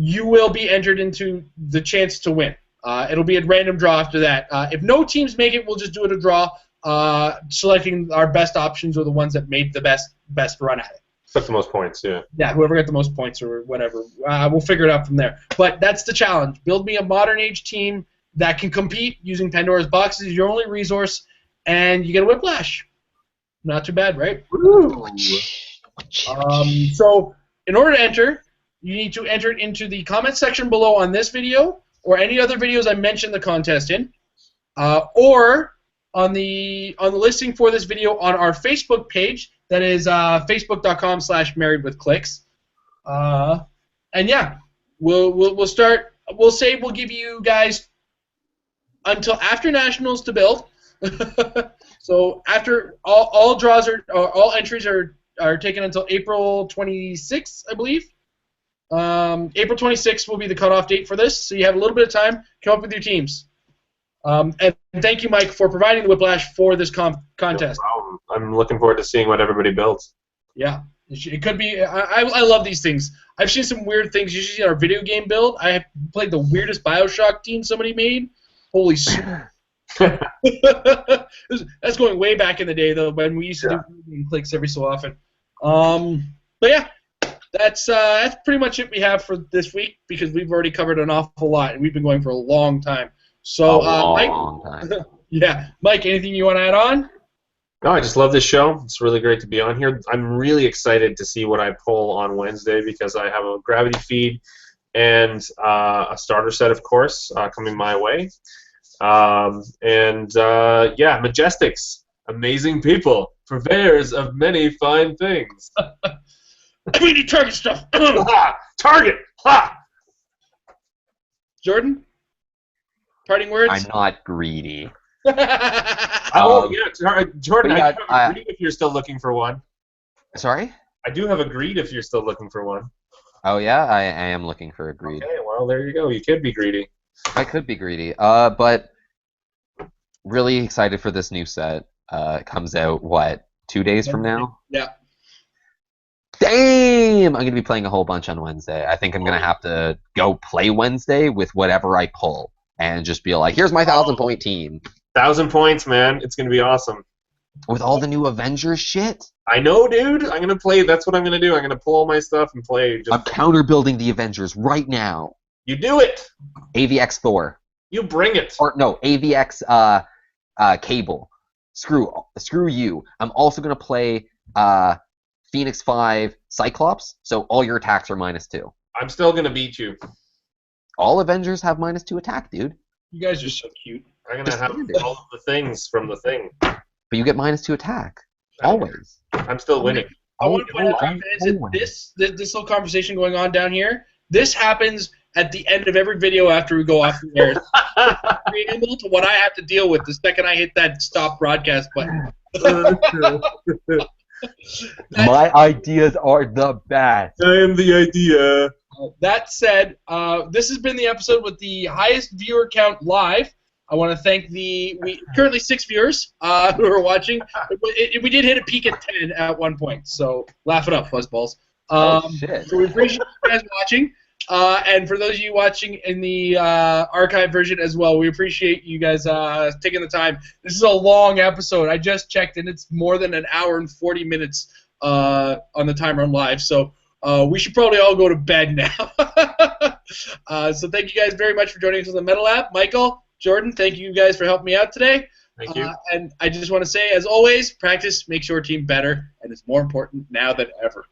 you will be entered into the chance to win. It'll be a random draw after that. If no teams make it, we'll just do it a draw, selecting our best options or the ones that made the best run at it. Except the most points, yeah. Yeah, whoever got the most points or whatever. We'll figure it out from there. But that's the challenge. Build me a Modern Age team that can compete using Pandora's box as your only resource, and you get a Whiplash. Not too bad, right? So in order to enter, you need to enter it into the comment section below on this video or any other videos I mentioned the contest in, or on the listing for this video on our Facebook page. That is facebook.com/marriedwithclicks. And yeah, we'll start. We'll say we'll give you guys until after Nationals to build. So after all draws all entries are taken until April 26th, I believe. April 26th will be the cutoff date for this, so you have a little bit of time to come up with your teams. And thank you, Mike, for providing the Whiplash for this contest. No problem. I'm looking forward to seeing what everybody builds. Yeah, it could be. I love these things. I've seen some weird things. You should see our video game build. I have played the weirdest Bioshock team somebody made. Holy shit. That's going way back in the day, though, when we used to do clicks every so often. But yeah, that's pretty much it we have for this week, because we've already covered an awful lot, and we've been going for a long time. So, long Mike, time. yeah, Mike, anything you want to add on? No, I just love this show. It's really great to be on here. I'm really excited to see what I pull on Wednesday, because I have a gravity feed and a starter set, of course, coming my way. Yeah, Majestics, amazing people, purveyors of many fine things. We need target stuff. Ha! Target! Ha! Jordan, parting words? I'm not greedy. Oh, yeah, Jordan, I do have a greed if you're still looking for one. Sorry? I do have a greed if you're still looking for one. Oh, yeah? I am looking for a greed. Okay, well, there you go. You could be greedy. I could be greedy. But really excited for this new set. It comes out, 2 days from now? Yeah. Damn! I'm going to be playing a whole bunch on Wednesday. I think I'm going to have to go play Wednesday with whatever I pull and just be like, here's my 1,000-point team. 1,000 points, man. It's going to be awesome. With all the new Avengers shit? I know, dude. I'm going to play. That's what I'm going to do. I'm going to pull all my stuff and play. I'm counter-building the Avengers right now. You do it. AVX Thor. You bring it. Or, no, AVX Cable. Screw you. I'm also going to play Phoenix 5 Cyclops, so all your attacks are -2. I'm still going to beat you. All Avengers have -2 attack, dude. You guys are so cute. I'm going to have all of the things from the thing. But you get -2 attack. Always. I'm still winning. I want to point out to you guys that this little conversation going on down here, this happens at the end of every video after we go off the air. Preamble to what I have to deal with the second I hit that stop broadcast button. My ideas are the best. I am the idea. That said, this has been the episode with the highest viewer count live. I want to thank currently 6 viewers who are watching. We did hit a peak at 10 at one point, so laugh it up, fuzzballs. Shit. So we appreciate you guys watching. And for those of you watching in the archive version as well, we appreciate you guys taking the time. This is a long episode. I just checked, and it's more than an hour and 40 minutes on the timer on live. So we should probably all go to bed now. So thank you guys very much for joining us on the Metal Lab. Michael, Jordan, thank you guys for helping me out today. Thank you. And I just want to say, as always, practice makes your team better, and it's more important now than ever.